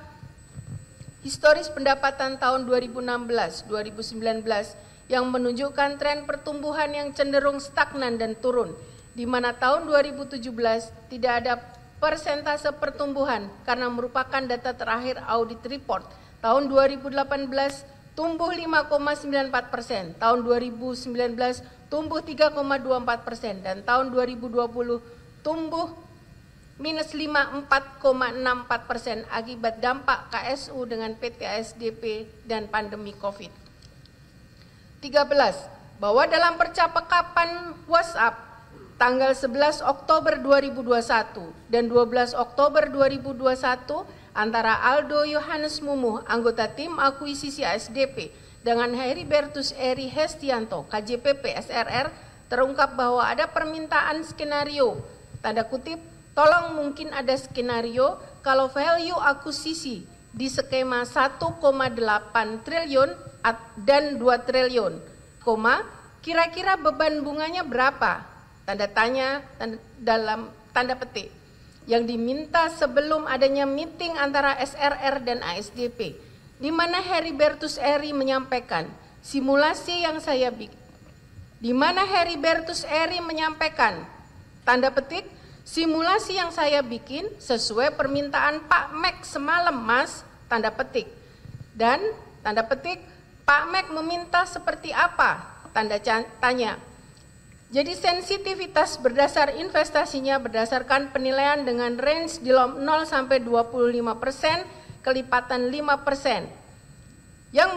historis pendapatan tahun 2016-2019 yang menunjukkan tren pertumbuhan yang cenderung stagnan dan turun, di mana tahun 2017 tidak ada persentase pertumbuhan karena merupakan data terakhir audit report. Tahun 2018 tumbuh 5,94%, tahun 2019 tumbuh 3,24%, dan tahun 2020 tumbuh minus 4,64% akibat dampak KSU dengan PT ASDP dan pandemi COVID. 13. Bahwa dalam percakapan WhatsApp tanggal 11 Oktober 2021 dan 12 Oktober 2021 antara Aldo Yohanes Mumuh, anggota tim akuisisi ASDP, dengan Heribertus Eri Hestianto, KJPP SRR, terungkap bahwa ada permintaan skenario, tanda kutip, tolong mungkin ada skenario kalau value akuisisi di skema 1,8 triliun dan 2 triliun, kira-kira beban bunganya berapa? Tanda tanya dalam tanda petik. Yang diminta sebelum adanya meeting antara SRR dan ASDP, di mana Heribertus Eri menyampaikan simulasi yang saya bikin. Di mana Heribertus Eri menyampaikan, tanda petik, simulasi yang saya bikin sesuai permintaan Pak Mek semalam, Mas, tanda petik. Dan tanda petik, Pak Mek meminta seperti apa? Tanda tanya. Jadi sensitivitas berdasar investasinya berdasarkan penilaian dengan range di 0 sampai 25%, kelipatan 5%. Yang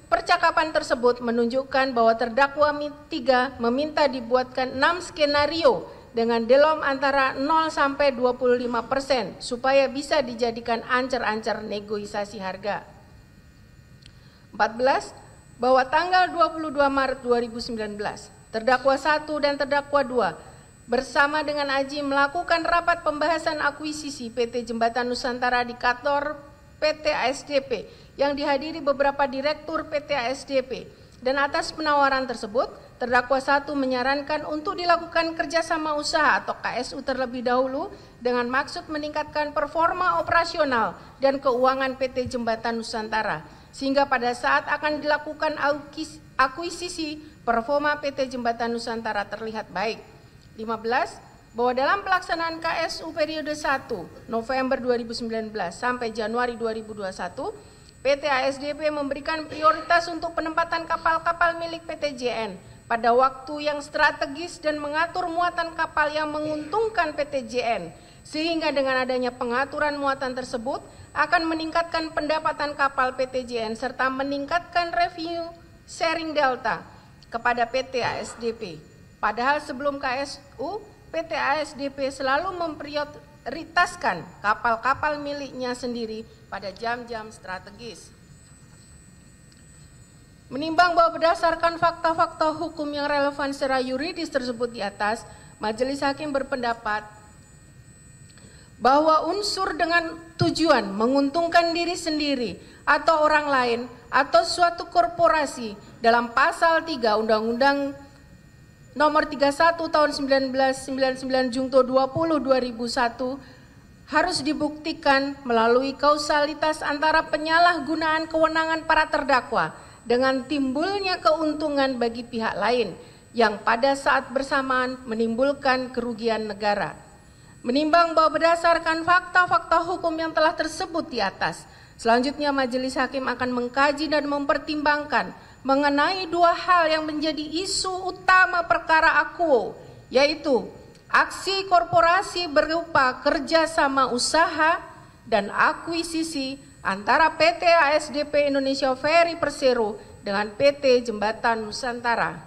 percakapan tersebut menunjukkan bahwa terdakwa 3 meminta dibuatkan 6 skenario dengan delom antara 0 sampai 25% supaya bisa dijadikan ancer-ancer negosiasi harga. 14. Bahwa tanggal 22 Maret 2019 terdakwa 1 dan terdakwa 2 bersama dengan Aji melakukan rapat pembahasan akuisisi PT Jembatan Nusantara di kantor PT ASDP yang dihadiri beberapa direktur PT ASDP, dan atas penawaran tersebut terdakwa 1 menyarankan untuk dilakukan kerjasama usaha atau KSU terlebih dahulu dengan maksud meningkatkan performa operasional dan keuangan PT Jembatan Nusantara, sehingga pada saat akan dilakukan akuisisi performa PT Jembatan Nusantara terlihat baik. 15. Bahwa dalam pelaksanaan KSU periode 1 November 2019 sampai Januari 2021, PT ASDP memberikan prioritas untuk penempatan kapal-kapal milik PT JN pada waktu yang strategis dan mengatur muatan kapal yang menguntungkan PT JN, sehingga dengan adanya pengaturan muatan tersebut akan meningkatkan pendapatan kapal PT JN serta meningkatkan revenue sharing delta kepada PT ASDP. Padahal sebelum KSU, PT ASDP selalu memprioritaskan kapal-kapal miliknya sendiri pada jam-jam strategis. Menimbang bahwa berdasarkan fakta-fakta hukum yang relevan secara yuridis tersebut di atas, Majelis Hakim berpendapat bahwa unsur dengan tujuan menguntungkan diri sendiri atau orang lain atau suatu korporasi dalam pasal 3 Undang-Undang Nomor 31 Tahun 1999 Jungto 20 2001 harus dibuktikan melalui kausalitas antara penyalahgunaan kewenangan para terdakwa dengan timbulnya keuntungan bagi pihak lain yang pada saat bersamaan menimbulkan kerugian negara. Menimbang bahwa berdasarkan fakta-fakta hukum yang telah tersebut di atas, selanjutnya Majelis Hakim akan mengkaji dan mempertimbangkan mengenai 2 hal yang menjadi isu utama perkara akuo, yaitu aksi korporasi berupa kerjasama usaha dan akuisisi antara PT ASDP Indonesia Ferry Persero dengan PT Jembatan Nusantara.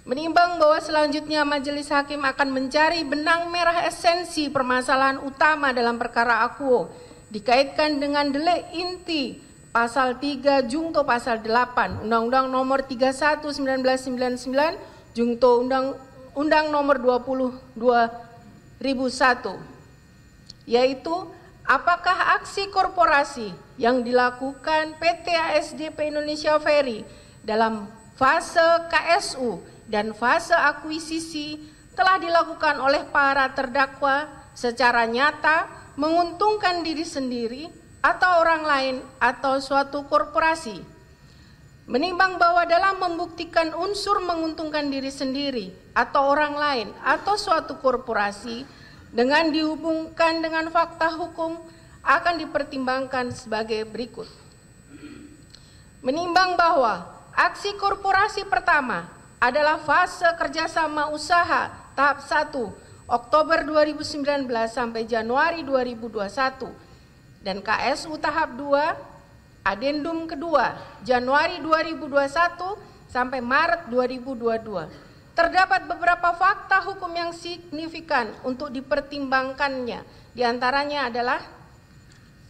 Menimbang bahwa selanjutnya Majelis Hakim akan mencari benang merah esensi permasalahan utama dalam perkara akuo dikaitkan dengan delik inti Pasal 3 Jungto Pasal 8 Undang-Undang Nomor 31 1999 Jungto Undang Nomor 20 2001, yaitu apakah aksi korporasi yang dilakukan PT ASDP Indonesia Ferry dalam fase KSU dan fase akuisisi telah dilakukan oleh para terdakwa secara nyata menguntungkan diri sendiri atau orang lain atau suatu korporasi. Menimbang bahwa dalam membuktikan unsur menguntungkan diri sendiri atau orang lain atau suatu korporasi dengan dihubungkan dengan fakta hukum akan dipertimbangkan sebagai berikut. Menimbang bahwa aksi korporasi pertama adalah fase kerjasama usaha tahap 1 Oktober 2019 sampai Januari 2021 dan KSU tahap 2 adendum kedua Januari 2021 sampai Maret 2022. Terdapat beberapa fakta hukum yang signifikan untuk dipertimbangkannya. Di antaranya adalah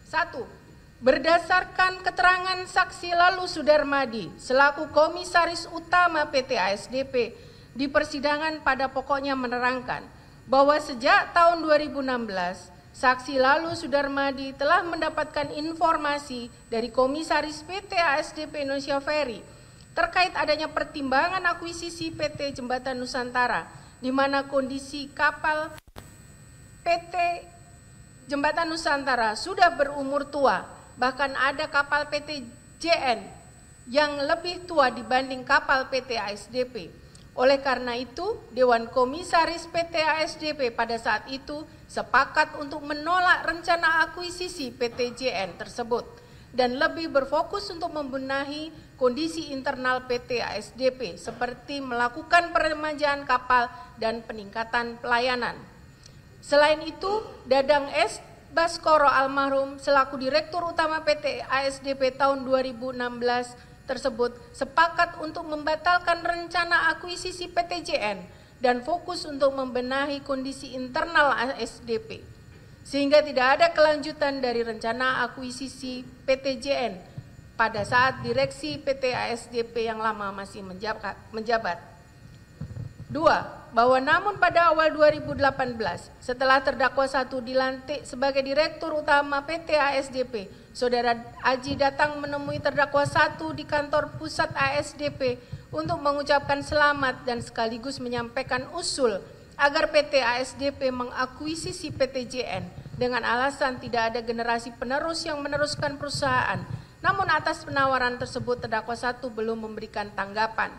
1. Berdasarkan keterangan saksi Lalu Sudarmadi selaku Komisaris Utama PT ASDP di persidangan pada pokoknya menerangkan bahwa sejak tahun 2016 Saksi Lalu Sudarmadi telah mendapatkan informasi dari Komisaris PT ASDP Indonesia Ferry terkait adanya pertimbangan akuisisi PT Jembatan Nusantara, di mana kondisi kapal PT Jembatan Nusantara sudah berumur tua, bahkan ada kapal PT JN yang lebih tua dibanding kapal PT ASDP. Oleh karena itu, Dewan Komisaris PT ASDP pada saat itu sepakat untuk menolak rencana akuisisi PT JN tersebut dan lebih berfokus untuk membenahi kondisi internal PT ASDP seperti melakukan peremajaan kapal dan peningkatan pelayanan. Selain itu, Dadang S. Baskoro almarhum selaku Direktur Utama PT ASDP tahun 2016 tersebut sepakat untuk membatalkan rencana akuisisi PT JN dan fokus untuk membenahi kondisi internal ASDP, sehingga tidak ada kelanjutan dari rencana akuisisi PT JN pada saat direksi PT ASDP yang lama masih menjabat. 2. Bahwa namun pada awal 2018, setelah terdakwa 1 dilantik sebagai Direktur Utama PT ASDP, Saudara Aji datang menemui terdakwa 1 di kantor pusat ASDP untuk mengucapkan selamat dan sekaligus menyampaikan usul agar PT ASDP mengakuisisi PT JN dengan alasan tidak ada generasi penerus yang meneruskan perusahaan. Namun atas penawaran tersebut terdakwa 1 belum memberikan tanggapan.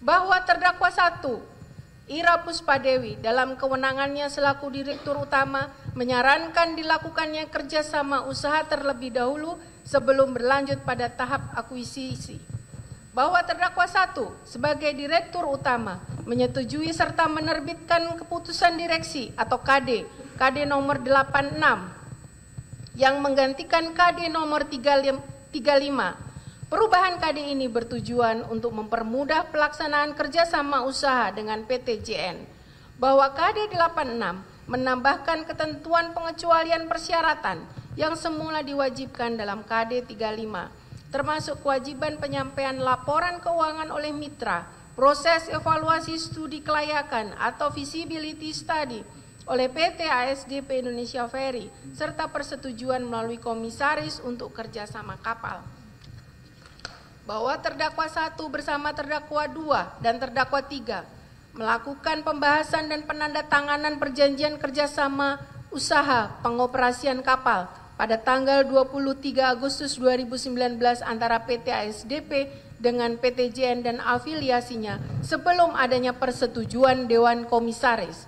Bahwa terdakwa 1, Ira Puspadewi dalam kewenangannya selaku Direktur Utama menyarankan dilakukannya kerjasama usaha terlebih dahulu sebelum berlanjut pada tahap akuisisi. Bahwa terdakwa 1 sebagai Direktur Utama menyetujui serta menerbitkan keputusan direksi atau KD nomor 86 yang menggantikan KD nomor 35. Perubahan KD ini bertujuan untuk mempermudah pelaksanaan kerjasama usaha dengan PT JN. Bahwa KD 86 menambahkan ketentuan pengecualian persyaratan yang semula diwajibkan dalam KD 35, termasuk kewajiban penyampaian laporan keuangan oleh mitra, proses evaluasi studi kelayakan atau feasibility study oleh PT ASDP Indonesia Ferry, serta persetujuan melalui komisaris untuk kerjasama kapal. Bahwa terdakwa 1 bersama terdakwa 2 dan terdakwa 3 melakukan pembahasan dan penandatanganan perjanjian kerjasama usaha pengoperasian kapal pada tanggal 23 Agustus 2019 antara PT ASDP dengan PT JN dan afiliasinya sebelum adanya persetujuan Dewan Komisaris.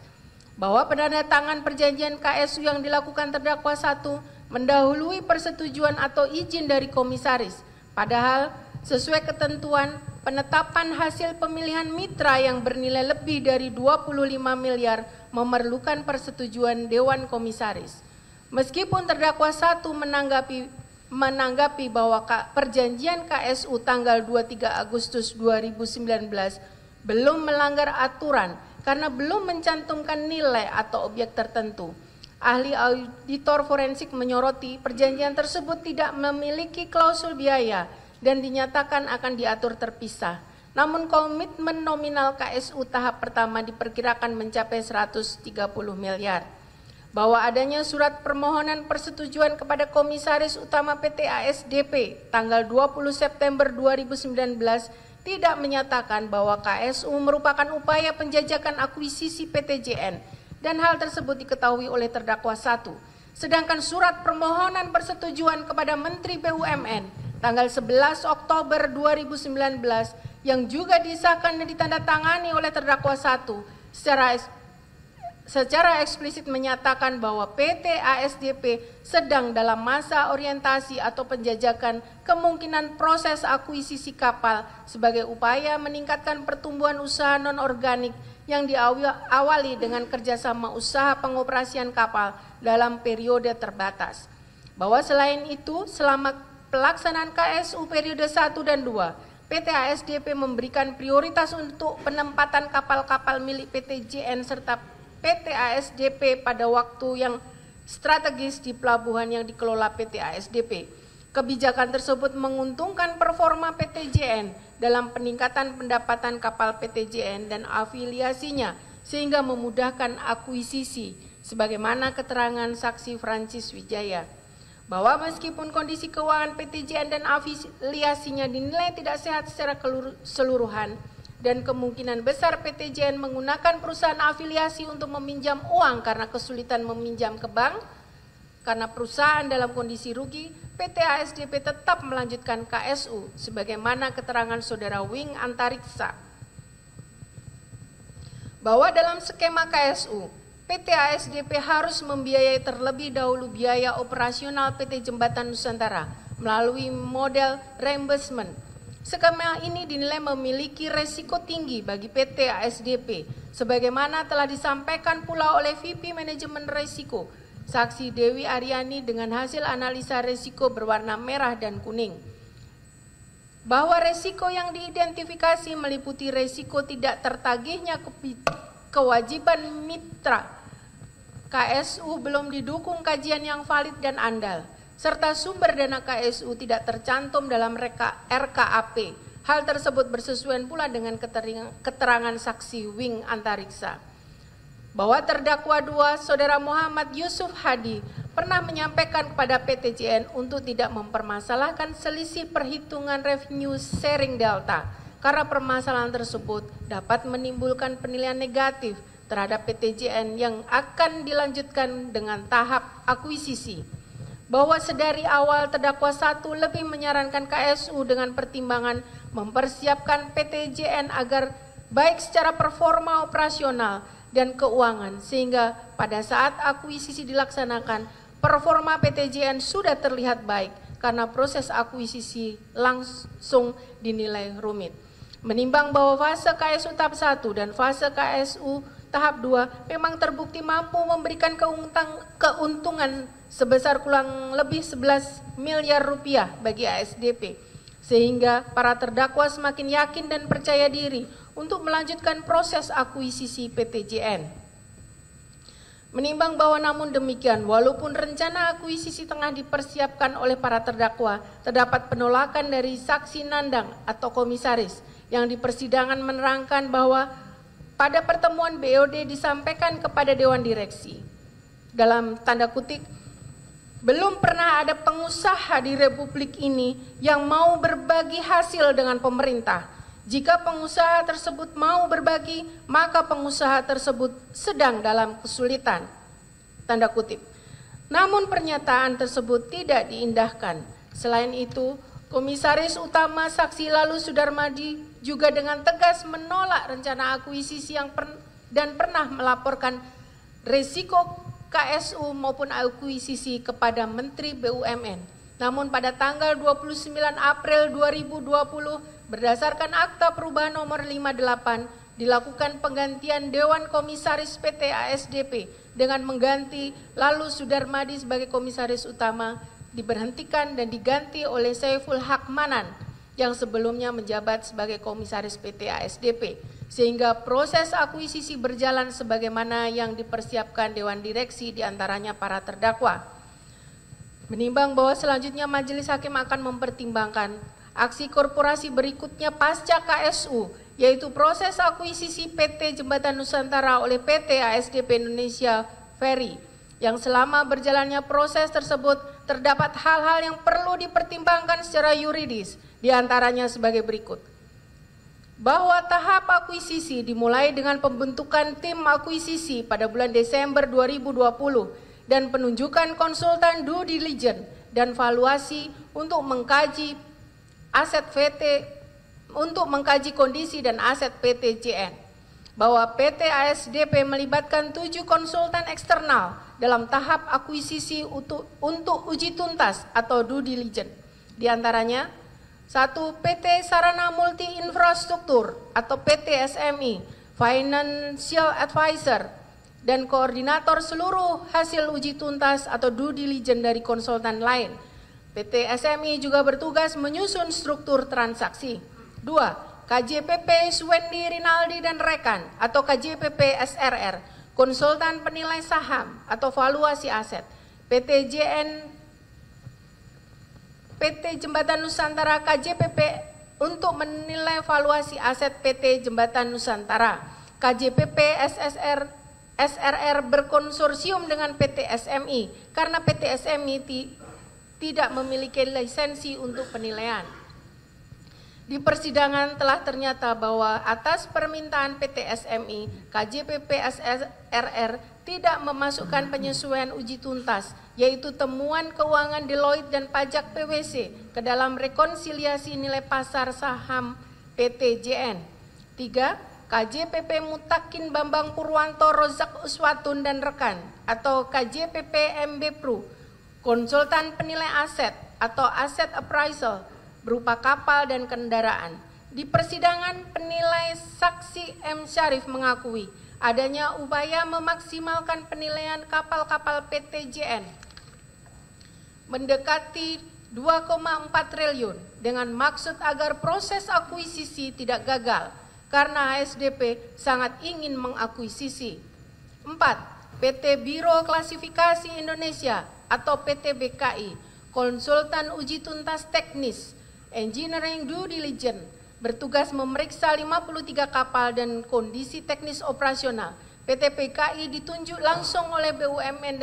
Bahwa penandatangan perjanjian KSU yang dilakukan terdakwa 1 mendahului persetujuan atau izin dari komisaris, padahal sesuai ketentuan penetapan hasil pemilihan mitra yang bernilai lebih dari 25 miliar memerlukan persetujuan Dewan Komisaris. Meskipun terdakwa 1 menanggapi bahwa perjanjian KSU tanggal 23 Agustus 2019 belum melanggar aturan karena belum mencantumkan nilai atau objek tertentu. Ahli auditor forensik menyoroti perjanjian tersebut tidak memiliki klausul biaya dan dinyatakan akan diatur terpisah. Namun komitmen nominal KSU tahap pertama diperkirakan mencapai 130 miliar. Bahwa adanya surat permohonan persetujuan kepada Komisaris Utama PT ASDP tanggal 20 September 2019 tidak menyatakan bahwa KSU merupakan upaya penjajakan akuisisi PT JN dan hal tersebut diketahui oleh terdakwa 1. Sedangkan surat permohonan persetujuan kepada Menteri BUMN tanggal 11 Oktober 2019 yang juga disahkan dan ditandatangani oleh terdakwa 1 secara eksplisit menyatakan bahwa PT ASDP sedang dalam masa orientasi atau penjajakan kemungkinan proses akuisisi kapal sebagai upaya meningkatkan pertumbuhan usaha non-organik yang diawali dengan kerjasama usaha pengoperasian kapal dalam periode terbatas. Bahwa selain itu, selama pelaksanaan KSU periode 1 dan 2, PT ASDP memberikan prioritas untuk penempatan kapal-kapal milik PT JN serta PT ASDP pada waktu yang strategis di pelabuhan yang dikelola PT ASDP. Kebijakan tersebut menguntungkan performa PT JN dalam peningkatan pendapatan kapal PT JN dan afiliasinya sehingga memudahkan akuisisi sebagaimana keterangan saksi Francis Wijaya, bahwa meskipun kondisi keuangan PTJN dan afiliasinya dinilai tidak sehat secara keseluruhan dan kemungkinan besar PTJN menggunakan perusahaan afiliasi untuk meminjam uang karena kesulitan meminjam ke bank, karena perusahaan dalam kondisi rugi, PT ASDP tetap melanjutkan KSU sebagaimana keterangan Saudara Wing Antariksa, bahwa dalam skema KSU, PT ASDP harus membiayai terlebih dahulu biaya operasional PT Jembatan Nusantara melalui model reimbursement. Skema ini dinilai memiliki resiko tinggi bagi PT ASDP, sebagaimana telah disampaikan pula oleh VP Manajemen Resiko, Saksi Dewi Aryani dengan hasil analisa resiko berwarna merah dan kuning. Bahwa resiko yang diidentifikasi meliputi resiko tidak tertagihnya kewajiban mitra KSU belum didukung kajian yang valid dan andal, serta sumber dana KSU tidak tercantum dalam RKAP. Hal tersebut bersesuaian pula dengan keterangan saksi Wing Antariksa. Bahwa terdakwa 2, Saudara Muhammad Yusuf Hadi, pernah menyampaikan kepada PTJN untuk tidak mempermasalahkan selisih perhitungan revenue sharing delta, karena permasalahan tersebut dapat menimbulkan penilaian negatif terhadap PTJN yang akan dilanjutkan dengan tahap akuisisi. Bahwa sedari awal terdakwa 1 lebih menyarankan KSU dengan pertimbangan mempersiapkan PTJN agar baik secara performa operasional dan keuangan, sehingga pada saat akuisisi dilaksanakan, performa PTJN sudah terlihat baik karena proses akuisisi langsung dinilai rumit. Menimbang bahwa fase KSU tahap 1 dan fase KSU tahap 2 memang terbukti mampu memberikan keuntungan sebesar kurang lebih 11 miliar rupiah bagi ASDP, sehingga para terdakwa semakin yakin dan percaya diri untuk melanjutkan proses akuisisi PTJN. Menimbang bahwa namun demikian, walaupun rencana akuisisi tengah dipersiapkan oleh para terdakwa, terdapat penolakan dari saksi nandang atau komisaris yang di persidangan menerangkan bahwa pada pertemuan BOD disampaikan kepada Dewan Direksi, dalam tanda kutip, belum pernah ada pengusaha di Republik ini yang mau berbagi hasil dengan pemerintah. Jika pengusaha tersebut mau berbagi, maka pengusaha tersebut sedang dalam kesulitan. Tanda kutip. Namun pernyataan tersebut tidak diindahkan. Selain itu, Komisaris Utama Saksi Lalu Sudarmadi juga dengan tegas menolak rencana akuisisi dan pernah melaporkan risiko KSU maupun akuisisi kepada Menteri BUMN. Namun pada tanggal 29 April 2020 berdasarkan Akta Perubahan Nomor 58 dilakukan penggantian Dewan Komisaris PT ASDP dengan mengganti Lalu Sudarmadi sebagai Komisaris Utama, diberhentikan dan diganti oleh Saiful Haq Manan yang sebelumnya menjabat sebagai Komisaris PT ASDP, sehingga proses akuisisi berjalan sebagaimana yang dipersiapkan Dewan Direksi diantaranya para terdakwa. Menimbang bahwa selanjutnya Majelis Hakim akan mempertimbangkan aksi korporasi berikutnya pasca KSU, yaitu proses akuisisi PT Jembatan Nusantara oleh PT ASDP Indonesia Ferry, yang selama berjalannya proses tersebut terdapat hal-hal yang perlu dipertimbangkan secara yuridis, diantaranya sebagai berikut. Bahwa tahap akuisisi dimulai dengan pembentukan tim akuisisi pada bulan Desember 2020 dan penunjukan konsultan due diligence dan valuasi untuk mengkaji aset PT, untuk mengkaji kondisi dan aset PTJN. Bahwa PT ASDP melibatkan 7 konsultan eksternal dalam tahap akuisisi untuk uji tuntas atau due diligence. Di antaranya 1. PT Sarana Multi Infrastruktur atau PT SMI, Financial Advisor, dan koordinator seluruh hasil uji tuntas atau due diligence dari konsultan lain. PT SMI juga bertugas menyusun struktur transaksi. 2. KJPP Suwendi Rinaldi dan Rekan atau KJPP SRR, konsultan penilai saham atau valuasi aset. PT Jembatan Nusantara KJPP untuk menilai valuasi aset PT Jembatan Nusantara. KJPP SSR SRR berkonsorsium dengan PT SMI karena PT SMI tidak memiliki lisensi untuk penilaian. Di persidangan telah ternyata bahwa atas permintaan PT SMI, KJPP SRR tidak memasukkan penyesuaian uji tuntas, yaitu temuan keuangan Deloitte dan pajak PwC ke dalam rekonsiliasi nilai pasar saham PT JN. 3. KJPP Mutakin Bambang Purwanto Rozak Uswatun dan rekan atau KJPP MB Pro, konsultan penilai aset atau aset appraisal berupa kapal dan kendaraan. Di persidangan, penilai saksi M. Syarif mengakui adanya upaya memaksimalkan penilaian kapal-kapal PT JN mendekati 2,4 triliun dengan maksud agar proses akuisisi tidak gagal karena ASDP sangat ingin mengakuisisi. 4. PT Biro Klasifikasi Indonesia atau PT BKI, konsultan uji tuntas teknis, engineering due diligence, bertugas memeriksa 53 kapal dan kondisi teknis operasional. PT BKI ditunjuk langsung oleh BUMN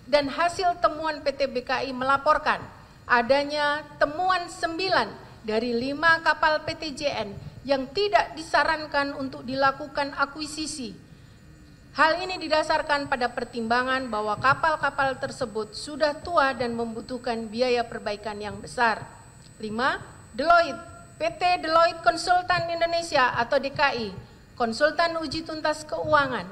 dan hasil temuan PT BKI melaporkan adanya temuan 9 dari 5 kapal PT JN yang tidak disarankan untuk dilakukan akuisisi. Hal ini didasarkan pada pertimbangan bahwa kapal-kapal tersebut sudah tua dan membutuhkan biaya perbaikan yang besar. 5. Deloitte, PT Deloitte Konsultan Indonesia atau DKI, konsultan uji tuntas keuangan.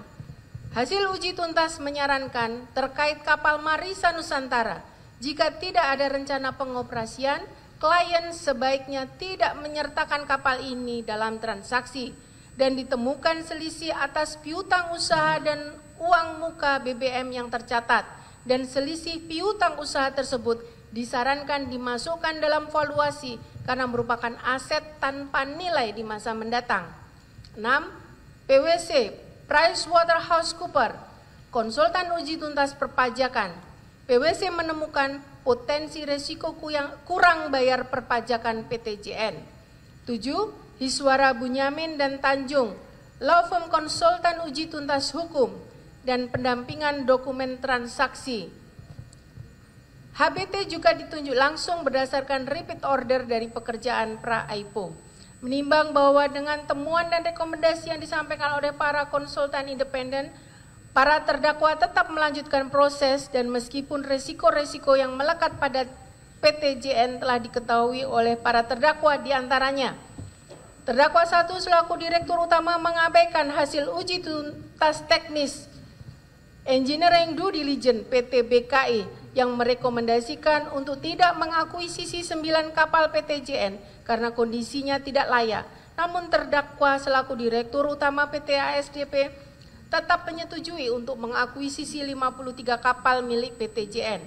Hasil uji tuntas menyarankan terkait kapal Marisa Nusantara, jika tidak ada rencana pengoperasian, klien sebaiknya tidak menyertakan kapal ini dalam transaksi dan ditemukan selisih atas piutang usaha dan uang muka BBM yang tercatat dan selisih piutang usaha tersebut disarankan dimasukkan dalam valuasi karena merupakan aset tanpa nilai di masa mendatang. 6. PwC PricewaterhouseCoopers, konsultan uji tuntas perpajakan. PwC menemukan potensi resiko kurang bayar perpajakan PT JN. 7. Hiswara Bunyamin dan Tanjung, law firm konsultan uji tuntas hukum dan pendampingan dokumen transaksi. HBT juga ditunjuk langsung berdasarkan repeat order dari pekerjaan pra-IPO. Menimbang bahwa dengan temuan dan rekomendasi yang disampaikan oleh para konsultan independen, para terdakwa tetap melanjutkan proses dan meskipun resiko-resiko yang melekat pada PT JN telah diketahui oleh para terdakwa diantaranya. Terdakwa 1 selaku Direktur Utama mengabaikan hasil uji tuntas teknis Engineering Due Diligence PT BKI yang merekomendasikan untuk tidak mengakuisisi 9 kapal PT JN karena kondisinya tidak layak. Namun terdakwa selaku Direktur Utama PT ASDP tetap menyetujui untuk mengakuisisi 53 kapal milik PT JN.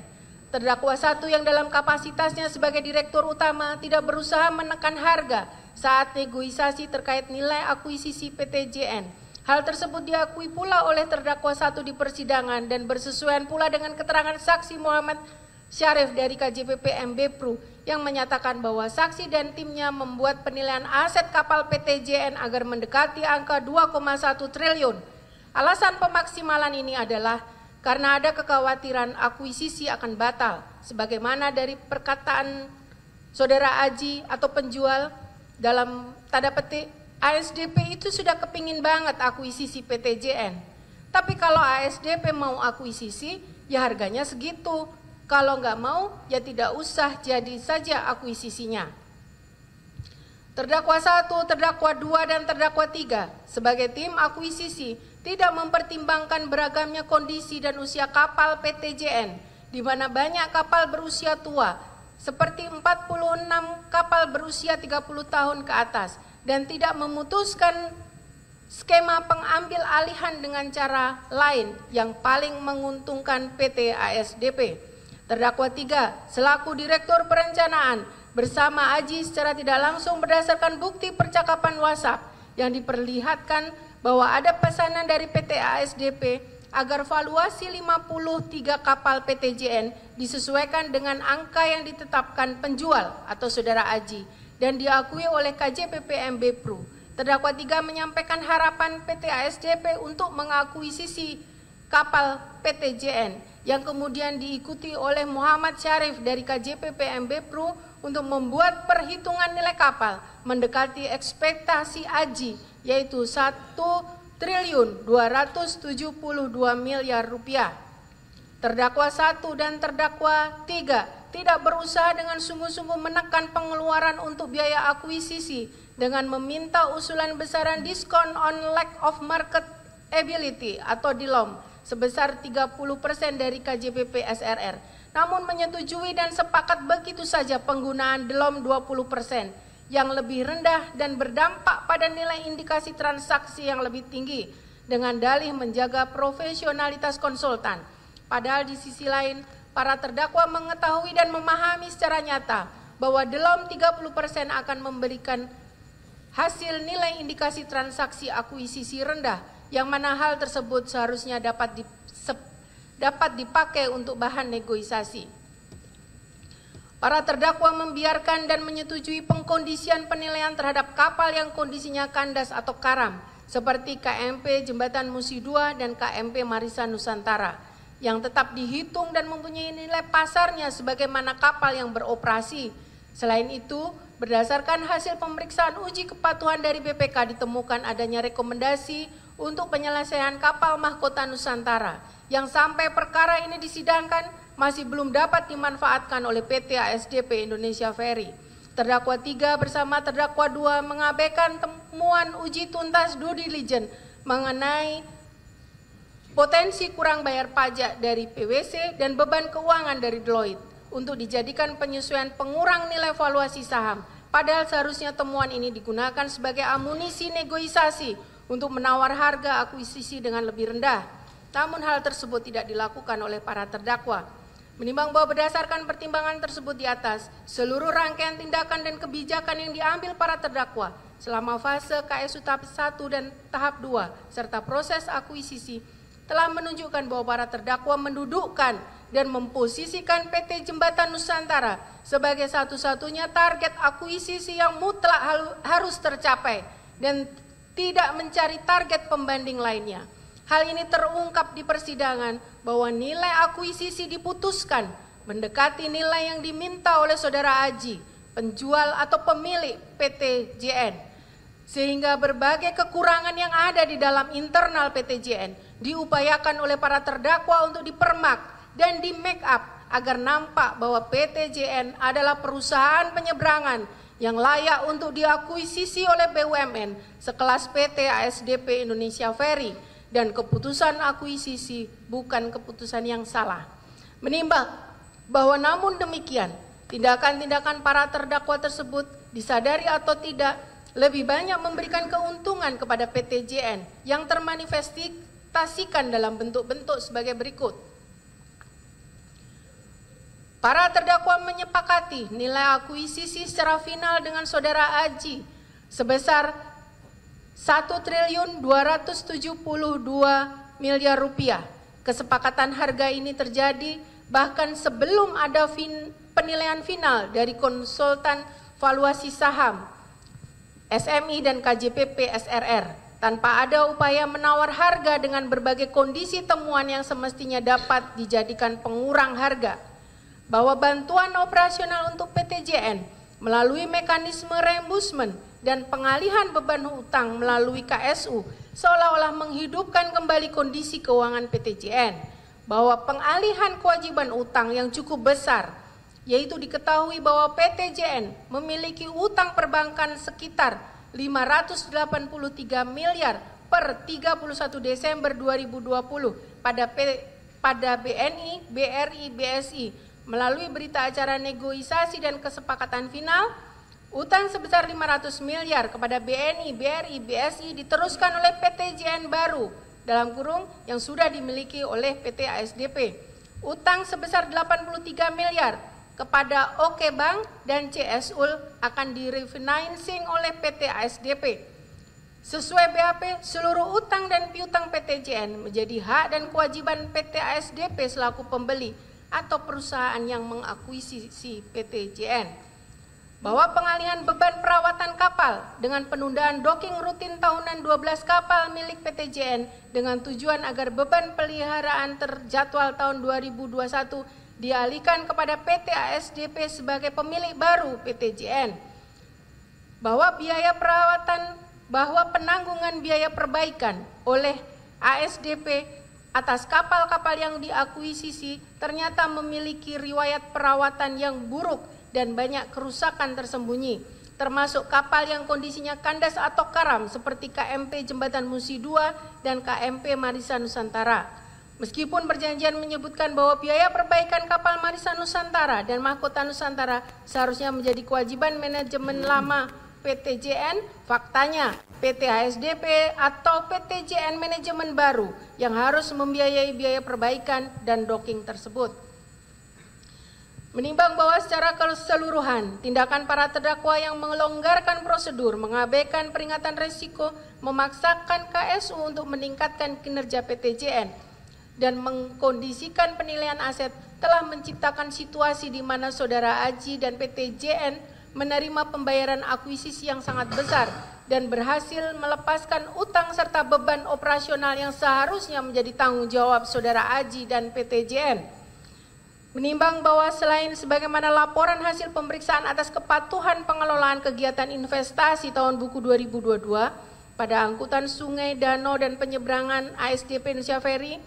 Terdakwa 1 yang dalam kapasitasnya sebagai Direktur Utama tidak berusaha menekan harga saat negosiasi terkait nilai akuisisi PT JN. Hal tersebut diakui pula oleh terdakwa 1 di persidangan dan bersesuaian pula dengan keterangan saksi Muhammad Syarif dari KJPP MB Pro yang menyatakan bahwa saksi dan timnya membuat penilaian aset kapal PT JN agar mendekati angka 2,1 triliun. Alasan pemaksimalan ini adalah karena ada kekhawatiran akuisisi akan batal, sebagaimana dari perkataan Saudara Aji atau penjual dalam tanda petik, ASDP itu sudah kepingin banget akuisisi PT JN. Tapi kalau ASDP mau akuisisi, ya harganya segitu. Kalau nggak mau, ya tidak usah jadi saja akuisisinya. Terdakwa 1, terdakwa 2, dan terdakwa 3 sebagai tim akuisisi tidak mempertimbangkan beragamnya kondisi dan usia kapal PT JN, di mana banyak kapal berusia tua, seperti 46 kapal berusia 30 tahun ke atas, dan tidak memutuskan skema pengambil alihan dengan cara lain yang paling menguntungkan PT ASDP. Terdakwa 3 selaku Direktur Perencanaan bersama Aji secara tidak langsung berdasarkan bukti percakapan WhatsApp yang diperlihatkan bahwa ada pesanan dari PT ASDP agar valuasi 53 kapal PT JN disesuaikan dengan angka yang ditetapkan penjual atau Saudara Aji dan diakui oleh KJPP MB Pro terdakwa 3 menyampaikan harapan PT ASDP untuk mengakuisisi kapal PT JN yang kemudian diikuti oleh Muhammad Syarif dari KJP PMB Pro untuk membuat perhitungan nilai kapal mendekati ekspektasi AJI yaitu 1.272 miliar rupiah. Terdakwa 1 dan terdakwa 3 tidak berusaha dengan sungguh-sungguh menekan pengeluaran untuk biaya akuisisi dengan meminta usulan besaran diskon on lack of market ability atau DILOM sebesar 30% dari KJPP SRR. Namun menyetujui dan sepakat begitu saja penggunaan DILOM 20% yang lebih rendah dan berdampak pada nilai indikasi transaksi yang lebih tinggi dengan dalih menjaga profesionalitas konsultan. Padahal di sisi lain, para terdakwa mengetahui dan memahami secara nyata bahwa DILOM 30% akan memberikan hasil nilai indikasi transaksi akuisisi rendah, yang mana hal tersebut seharusnya dapat dipakai untuk bahan negosiasi. Para terdakwa membiarkan dan menyetujui pengkondisian penilaian terhadap kapal yang kondisinya kandas atau karam, seperti KMP Jembatan Musi II dan KMP Marisa Nusantara, yang tetap dihitung dan mempunyai nilai pasarnya sebagaimana kapal yang beroperasi. Selain itu, berdasarkan hasil pemeriksaan uji kepatuhan dari BPK ditemukan adanya rekomendasi untuk penyelesaian kapal Mahkota Nusantara yang sampai perkara ini disidangkan masih belum dapat dimanfaatkan oleh PT ASDP Indonesia Ferry. Terdakwa 3 bersama terdakwa 2 mengabaikan temuan uji tuntas due diligence mengenai potensi kurang bayar pajak dari PwC dan beban keuangan dari Deloitte untuk dijadikan penyesuaian pengurang nilai valuasi saham. Padahal seharusnya temuan ini digunakan sebagai amunisi negosiasi untuk menawar harga akuisisi dengan lebih rendah. Namun hal tersebut tidak dilakukan oleh para terdakwa. Menimbang bahwa berdasarkan pertimbangan tersebut di atas, seluruh rangkaian tindakan dan kebijakan yang diambil para terdakwa selama fase KSU tahap 1 dan tahap 2 serta proses akuisisi telah menunjukkan bahwa para terdakwa mendudukkan dan memposisikan PT Jembatan Nusantara sebagai satu-satunya target akuisisi yang mutlak harus tercapai dan tidak mencari target pembanding lainnya. Hal ini terungkap di persidangan bahwa nilai akuisisi diputuskan mendekati nilai yang diminta oleh saudara Aji, penjual atau pemilik PT JN. Sehingga berbagai kekurangan yang ada di dalam internal PT JN diupayakan oleh para terdakwa untuk dipermak dan di make up agar nampak bahwa PT JN adalah perusahaan penyeberangan yang layak untuk diakuisisi oleh BUMN sekelas PT ASDP Indonesia Ferry dan keputusan akuisisi bukan keputusan yang salah. Menimbang bahwa namun demikian tindakan-tindakan para terdakwa tersebut disadari atau tidak lebih banyak memberikan keuntungan kepada PT JN yang termanifestasikan dalam bentuk-bentuk sebagai berikut. Para terdakwa menyepakati nilai akuisisi secara final dengan saudara Aji sebesar 1.272 miliar rupiah. Kesepakatan harga ini terjadi bahkan sebelum ada penilaian final dari konsultan valuasi saham SMI dan KJPP SRR tanpa ada upaya menawar harga dengan berbagai kondisi temuan yang semestinya dapat dijadikan pengurang harga. Bahwa bantuan operasional untuk PT JN melalui mekanisme reimbursement dan pengalihan beban hutang melalui KSU seolah-olah menghidupkan kembali kondisi keuangan PT JN. Bahwa pengalihan kewajiban utang yang cukup besar, yaitu diketahui bahwa PT JN memiliki utang perbankan sekitar 583 miliar per 31 Desember 2020 pada BNI, BRI, BSI melalui berita acara negosiasi dan kesepakatan final. Utang sebesar 500 miliar kepada BNI, BRI, BSI diteruskan oleh PT JN baru dalam kurung yang sudah dimiliki oleh PT ASDP. Utang sebesar 83 miliar kepada OK Bank dan CSUL akan direfinancing oleh PT ASDP. Sesuai BAP, seluruh utang dan piutang PT JN menjadi hak dan kewajiban PT ASDP selaku pembeli atau perusahaan yang mengakuisisi PT JN. bahwa pengalihan beban perawatan kapal dengan penundaan docking rutin tahunan 12 kapal milik PTJN dengan tujuan agar beban peliharaan terjadwal tahun 2021 dialihkan kepada PT ASDP sebagai pemilik baru PTJN, bahwa penanggungan biaya perbaikan oleh ASDP atas kapal-kapal yang diakuisisi ternyata memiliki riwayat perawatan yang buruk dan banyak kerusakan tersembunyi, termasuk kapal yang kondisinya kandas atau karam seperti KMP Jembatan Musi II dan KMP Marisa Nusantara. Meskipun perjanjian menyebutkan bahwa biaya perbaikan kapal Marisa Nusantara dan Mahkota Nusantara seharusnya menjadi kewajiban manajemen lama PTJN, faktanya PT ASDP atau PTJN manajemen baru yang harus membiayai biaya perbaikan dan docking tersebut. Menimbang bahwa secara keseluruhan tindakan para terdakwa yang melonggarkan prosedur, mengabaikan peringatan risiko, memaksakan KSU untuk meningkatkan kinerja PTJN dan mengkondisikan penilaian aset telah menciptakan situasi di mana Saudara Aji dan PTJN menerima pembayaran akuisisi yang sangat besar dan berhasil melepaskan utang serta beban operasional yang seharusnya menjadi tanggung jawab Saudara Aji dan PTJN. Menimbang bahwa selain sebagaimana laporan hasil pemeriksaan atas kepatuhan pengelolaan kegiatan investasi tahun buku 2022 pada angkutan sungai, danau, dan penyeberangan ASDP Indonesia Ferry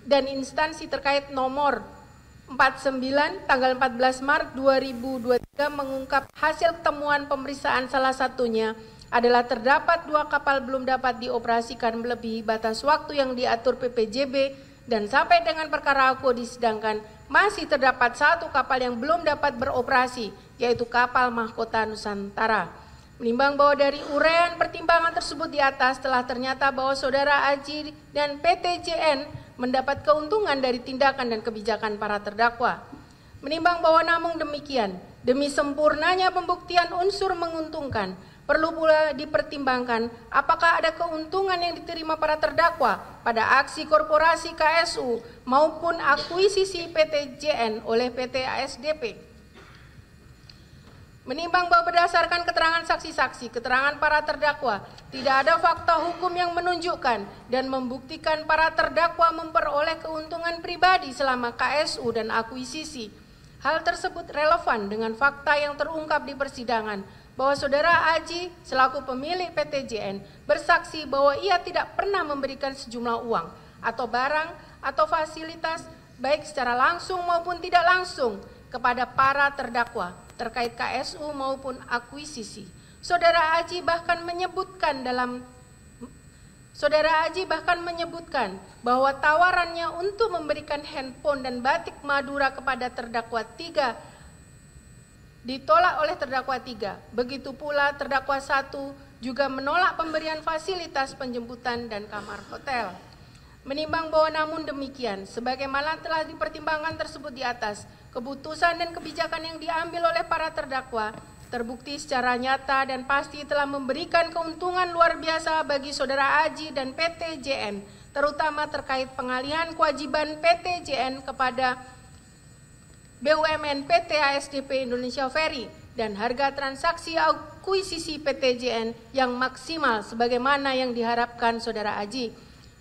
dan instansi terkait nomor 49 tanggal 14 Maret 2023 mengungkap hasil temuan pemeriksaan salah satunya adalah terdapat 2 kapal belum dapat dioperasikan melebihi batas waktu yang diatur PPJB dan sampai dengan perkara aku disidangkan masih terdapat 1 kapal yang belum dapat beroperasi, yaitu kapal Mahkota Nusantara. Menimbang bahwa dari uraian pertimbangan tersebut di atas telah ternyata bahwa Saudara Aji dan PTJN mendapat keuntungan dari tindakan dan kebijakan para terdakwa. Menimbang bahwa namun demikian, demi sempurnanya pembuktian unsur menguntungkan, perlu pula dipertimbangkan apakah ada keuntungan yang diterima para terdakwa pada aksi korporasi KSU maupun akuisisi PTJN oleh PT ASDP. Menimbang bahwa berdasarkan keterangan saksi-saksi, keterangan para terdakwa, tidak ada fakta hukum yang menunjukkan dan membuktikan para terdakwa memperoleh keuntungan pribadi selama KSU dan akuisisi. Hal tersebut relevan dengan fakta yang terungkap di persidangan, bahwa Saudara Aji selaku pemilik PTJN bersaksi bahwa ia tidak pernah memberikan sejumlah uang atau barang atau fasilitas baik secara langsung maupun tidak langsung kepada para terdakwa terkait KSU maupun akuisisi. Saudara Aji bahkan menyebutkan bahwa tawarannya untuk memberikan handphone dan batik Madura kepada terdakwa 3 ditolak oleh terdakwa 3. Begitu pula terdakwa 1 juga menolak pemberian fasilitas penjemputan dan kamar hotel. Menimbang bahwa namun demikian, sebagaimana telah dipertimbangkan tersebut di atas, keputusan dan kebijakan yang diambil oleh para terdakwa terbukti secara nyata dan pasti telah memberikan keuntungan luar biasa bagi Saudara Aji dan PTJN, terutama terkait pengalihan kewajiban PTJN kepada BUMN PT ASDP Indonesia Ferry dan harga transaksi akuisisi PTJN yang maksimal sebagaimana yang diharapkan Saudara Aji.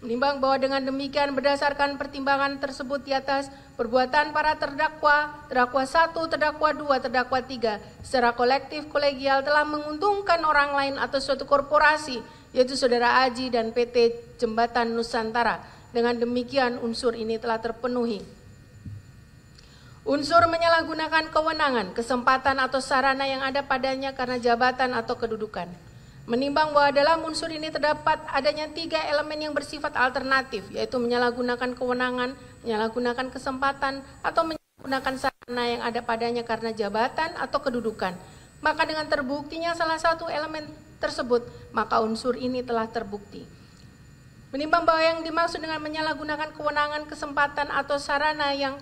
Menimbang bahwa dengan demikian berdasarkan pertimbangan tersebut di atas, perbuatan para terdakwa 1, terdakwa 2, terdakwa 3 secara kolektif kolegial telah menguntungkan orang lain atau suatu korporasi, yaitu Saudara Aji dan PT Jembatan Nusantara. Dengan demikian unsur ini telah terpenuhi. Unsur menyalahgunakan kewenangan, kesempatan atau sarana yang ada padanya karena jabatan atau kedudukan. Menimbang bahwa dalam unsur ini terdapat adanya 3 elemen yang bersifat alternatif, yaitu menyalahgunakan kewenangan, menyalahgunakan kesempatan, atau menyalahgunakan sarana yang ada padanya karena jabatan atau kedudukan. Maka dengan terbuktinya salah satu elemen tersebut, maka unsur ini telah terbukti. Menimbang bahwa yang dimaksud dengan menyalahgunakan kewenangan, kesempatan, atau sarana yang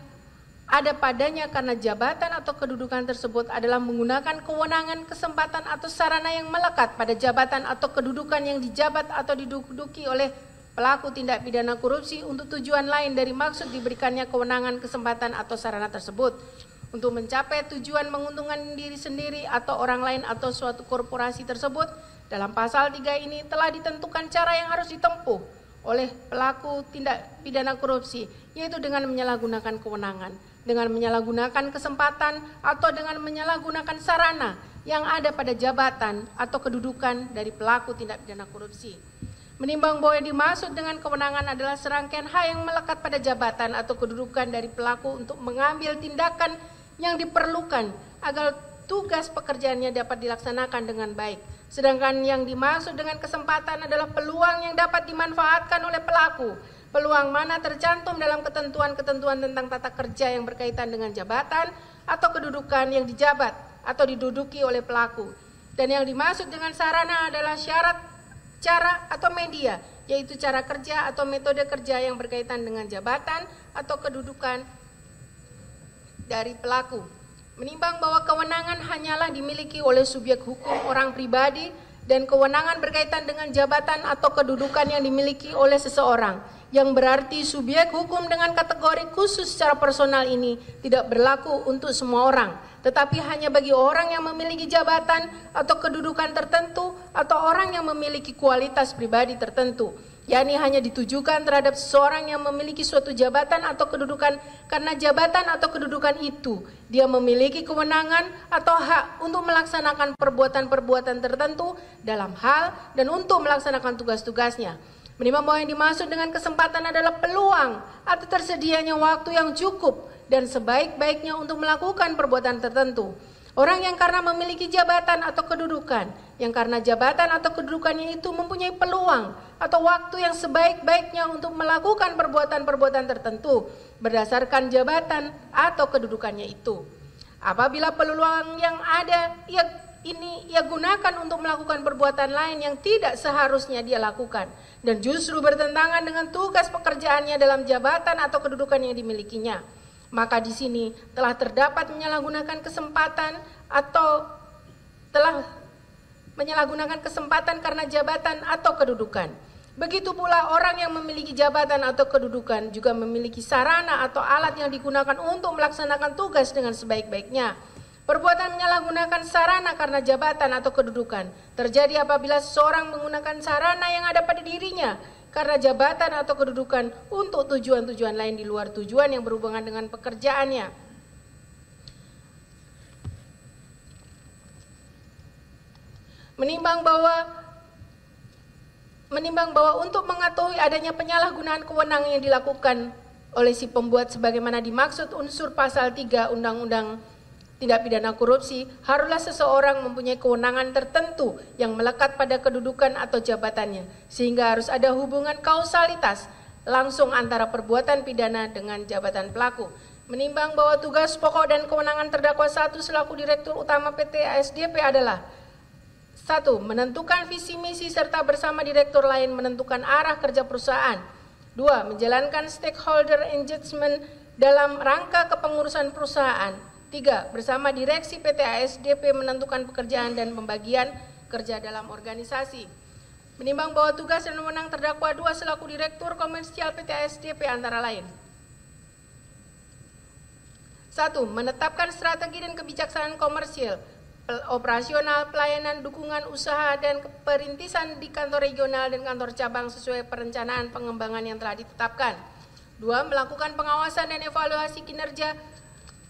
ada padanya karena jabatan atau kedudukan tersebut adalah menggunakan kewenangan, kesempatan, atau sarana yang melekat pada jabatan atau kedudukan yang dijabat atau diduduki oleh pelaku tindak pidana korupsi untuk tujuan lain dari maksud diberikannya kewenangan, kesempatan, atau sarana tersebut. untuk mencapai tujuan menguntungkan diri sendiri atau orang lain atau suatu korporasi tersebut. Dalam pasal 3 ini telah ditentukan cara yang harus ditempuh oleh pelaku tindak pidana korupsi, yaitu dengan menyalahgunakan kewenangan, dengan menyalahgunakan kesempatan, atau dengan menyalahgunakan sarana yang ada pada jabatan atau kedudukan dari pelaku tindak pidana korupsi. Menimbang bahwa yang dimaksud dengan kewenangan adalah serangkaian hal yang melekat pada jabatan atau kedudukan dari pelaku untuk mengambil tindakan yang diperlukan agar tugas pekerjaannya dapat dilaksanakan dengan baik. Sedangkan yang dimaksud dengan kesempatan adalah peluang yang dapat dimanfaatkan oleh pelaku. Peluang mana tercantum dalam ketentuan-ketentuan tentang tata kerja yang berkaitan dengan jabatan atau kedudukan yang dijabat atau diduduki oleh pelaku. Dan yang dimaksud dengan sarana adalah syarat, cara, atau media, yaitu cara kerja atau metode kerja yang berkaitan dengan jabatan atau kedudukan dari pelaku. Menimbang bahwa kewenangan hanyalah dimiliki oleh subjek hukum orang pribadi dan kewenangan berkaitan dengan jabatan atau kedudukan yang dimiliki oleh seseorang, yang berarti subjek hukum dengan kategori khusus secara personal ini tidak berlaku untuk semua orang, tetapi hanya bagi orang yang memiliki jabatan atau kedudukan tertentu atau orang yang memiliki kualitas pribadi tertentu, yakni hanya ditujukan terhadap seseorang yang memiliki suatu jabatan atau kedudukan karena jabatan atau kedudukan itu dia memiliki kewenangan atau hak untuk melaksanakan perbuatan-perbuatan tertentu dalam hal dan untuk melaksanakan tugas-tugasnya. Menimbang bahwa yang dimaksud dengan kesempatan adalah peluang atau tersedianya waktu yang cukup dan sebaik-baiknya untuk melakukan perbuatan tertentu. Orang yang karena memiliki jabatan atau kedudukan, yang karena jabatan atau kedudukannya itu mempunyai peluang atau waktu yang sebaik-baiknya untuk melakukan perbuatan-perbuatan tertentu berdasarkan jabatan atau kedudukannya itu. Apabila peluang yang ada ia gunakan untuk melakukan perbuatan lain yang tidak seharusnya dia lakukan dan justru bertentangan dengan tugas pekerjaannya dalam jabatan atau kedudukan yang dimilikinya, maka di sini telah terdapat menyalahgunakan kesempatan atau telah menyalahgunakan kesempatan karena jabatan atau kedudukan. Begitu pula orang yang memiliki jabatan atau kedudukan juga memiliki sarana atau alat yang digunakan untuk melaksanakan tugas dengan sebaik-baiknya. Perbuatan menyalahgunakan sarana karena jabatan atau kedudukan terjadi apabila seseorang menggunakan sarana yang ada pada dirinya karena jabatan atau kedudukan untuk tujuan-tujuan lain di luar tujuan yang berhubungan dengan pekerjaannya. Menimbang bahwa untuk mengetahui adanya penyalahgunaan kewenangan yang dilakukan oleh si pembuat sebagaimana dimaksud unsur pasal 3 Undang-Undang Tindak Pidana Korupsi, haruslah seseorang mempunyai kewenangan tertentu yang melekat pada kedudukan atau jabatannya, sehingga harus ada hubungan kausalitas langsung antara perbuatan pidana dengan jabatan pelaku. Menimbang bahwa tugas pokok dan kewenangan terdakwa 1 selaku Direktur Utama PT ASDP adalah 1. Menentukan visi misi serta bersama direktur lain menentukan arah kerja perusahaan. 2. Menjalankan stakeholder engagement dalam rangka kepengurusan perusahaan. 3. Bersama direksi PT ASDP menentukan pekerjaan dan pembagian kerja dalam organisasi. Menimbang bahwa tugas dan wewenang terdakwa 2 selaku Direktur Komersial PT ASDP antara lain. 1. Menetapkan strategi dan kebijaksanaan komersial, operasional, pelayanan, dukungan usaha, dan perintisan di kantor regional dan kantor cabang sesuai perencanaan pengembangan yang telah ditetapkan. 2. Melakukan pengawasan dan evaluasi kinerja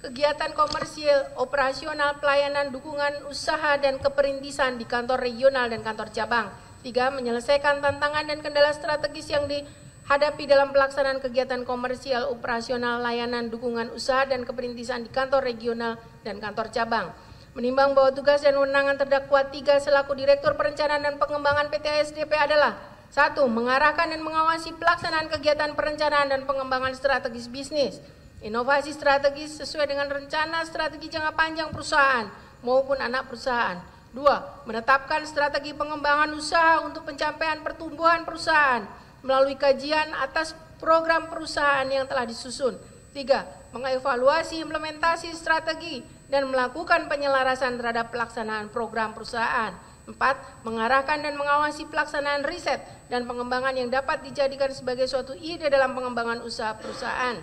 kegiatan komersial, operasional, pelayanan, dukungan usaha, dan keperintisan di kantor regional dan kantor cabang. 3. Menyelesaikan tantangan dan kendala strategis yang dihadapi dalam pelaksanaan kegiatan komersial, operasional, layanan, dukungan usaha, dan keperintisan di kantor regional dan kantor cabang. Menimbang bahwa tugas dan wewenang terdakwa 3 selaku Direktur Perencanaan dan Pengembangan PT ASDP adalah 1. Mengarahkan dan mengawasi pelaksanaan kegiatan perencanaan dan pengembangan strategis bisnis, inovasi strategis sesuai dengan rencana strategi jangka panjang perusahaan maupun anak perusahaan. 2. Menetapkan strategi pengembangan usaha untuk pencapaian pertumbuhan perusahaan melalui kajian atas program perusahaan yang telah disusun. 3. Mengevaluasi implementasi strategi dan melakukan penyelarasan terhadap pelaksanaan program perusahaan. 4. Mengarahkan dan mengawasi pelaksanaan riset dan pengembangan yang dapat dijadikan sebagai suatu ide dalam pengembangan usaha perusahaan.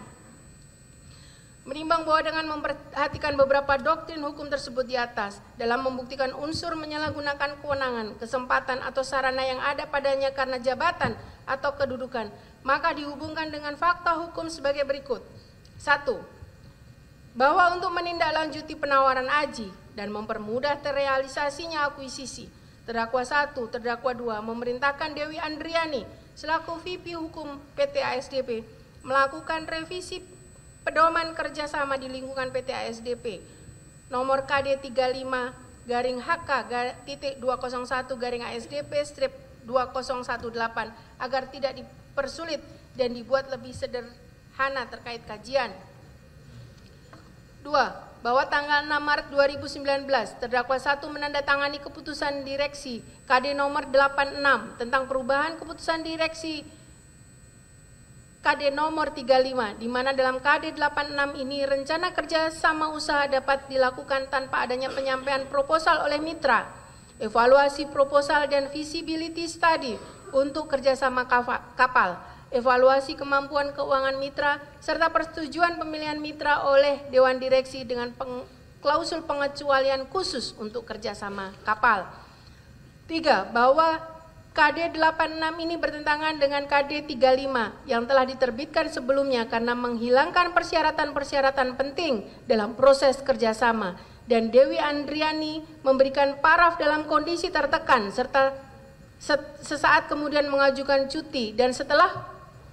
Menimbang bahwa dengan memperhatikan beberapa doktrin hukum tersebut di atas dalam membuktikan unsur menyalahgunakan kewenangan, kesempatan atau sarana yang ada padanya karena jabatan atau kedudukan, maka dihubungkan dengan fakta hukum sebagai berikut. 1. Bahwa untuk menindaklanjuti penawaran aji dan mempermudah terrealisasinya akuisisi, terdakwa 1, terdakwa 2 memerintahkan Dewi Andriani selaku VP Hukum PT ASDP melakukan revisi pedoman kerjasama di lingkungan PT ASDP nomor KD 35-201-ASDP/2018 agar tidak dipersulit dan dibuat lebih sederhana terkait kajian. 2. Bahwa tanggal 6 Maret 2019 terdakwa 1 menandatangani keputusan direksi KD nomor 86 tentang perubahan keputusan direksi KD nomor 35, di mana dalam KD 86 ini rencana kerjasama usaha dapat dilakukan tanpa adanya penyampaian proposal oleh mitra, evaluasi proposal dan feasibility study untuk kerjasama kapal, evaluasi kemampuan keuangan mitra, serta persetujuan pemilihan mitra oleh Dewan Direksi dengan klausul pengecualian khusus untuk kerjasama kapal. 3. Bahwa KD 86 ini bertentangan dengan KD 35 yang telah diterbitkan sebelumnya karena menghilangkan persyaratan-persyaratan penting dalam proses kerjasama, dan Dewi Andriani memberikan paraf dalam kondisi tertekan serta sesaat kemudian mengajukan cuti dan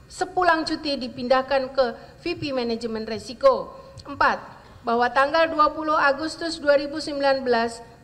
sepulang cuti dipindahkan ke VP Manajemen Resiko. 4. Bahwa tanggal 20 Agustus 2019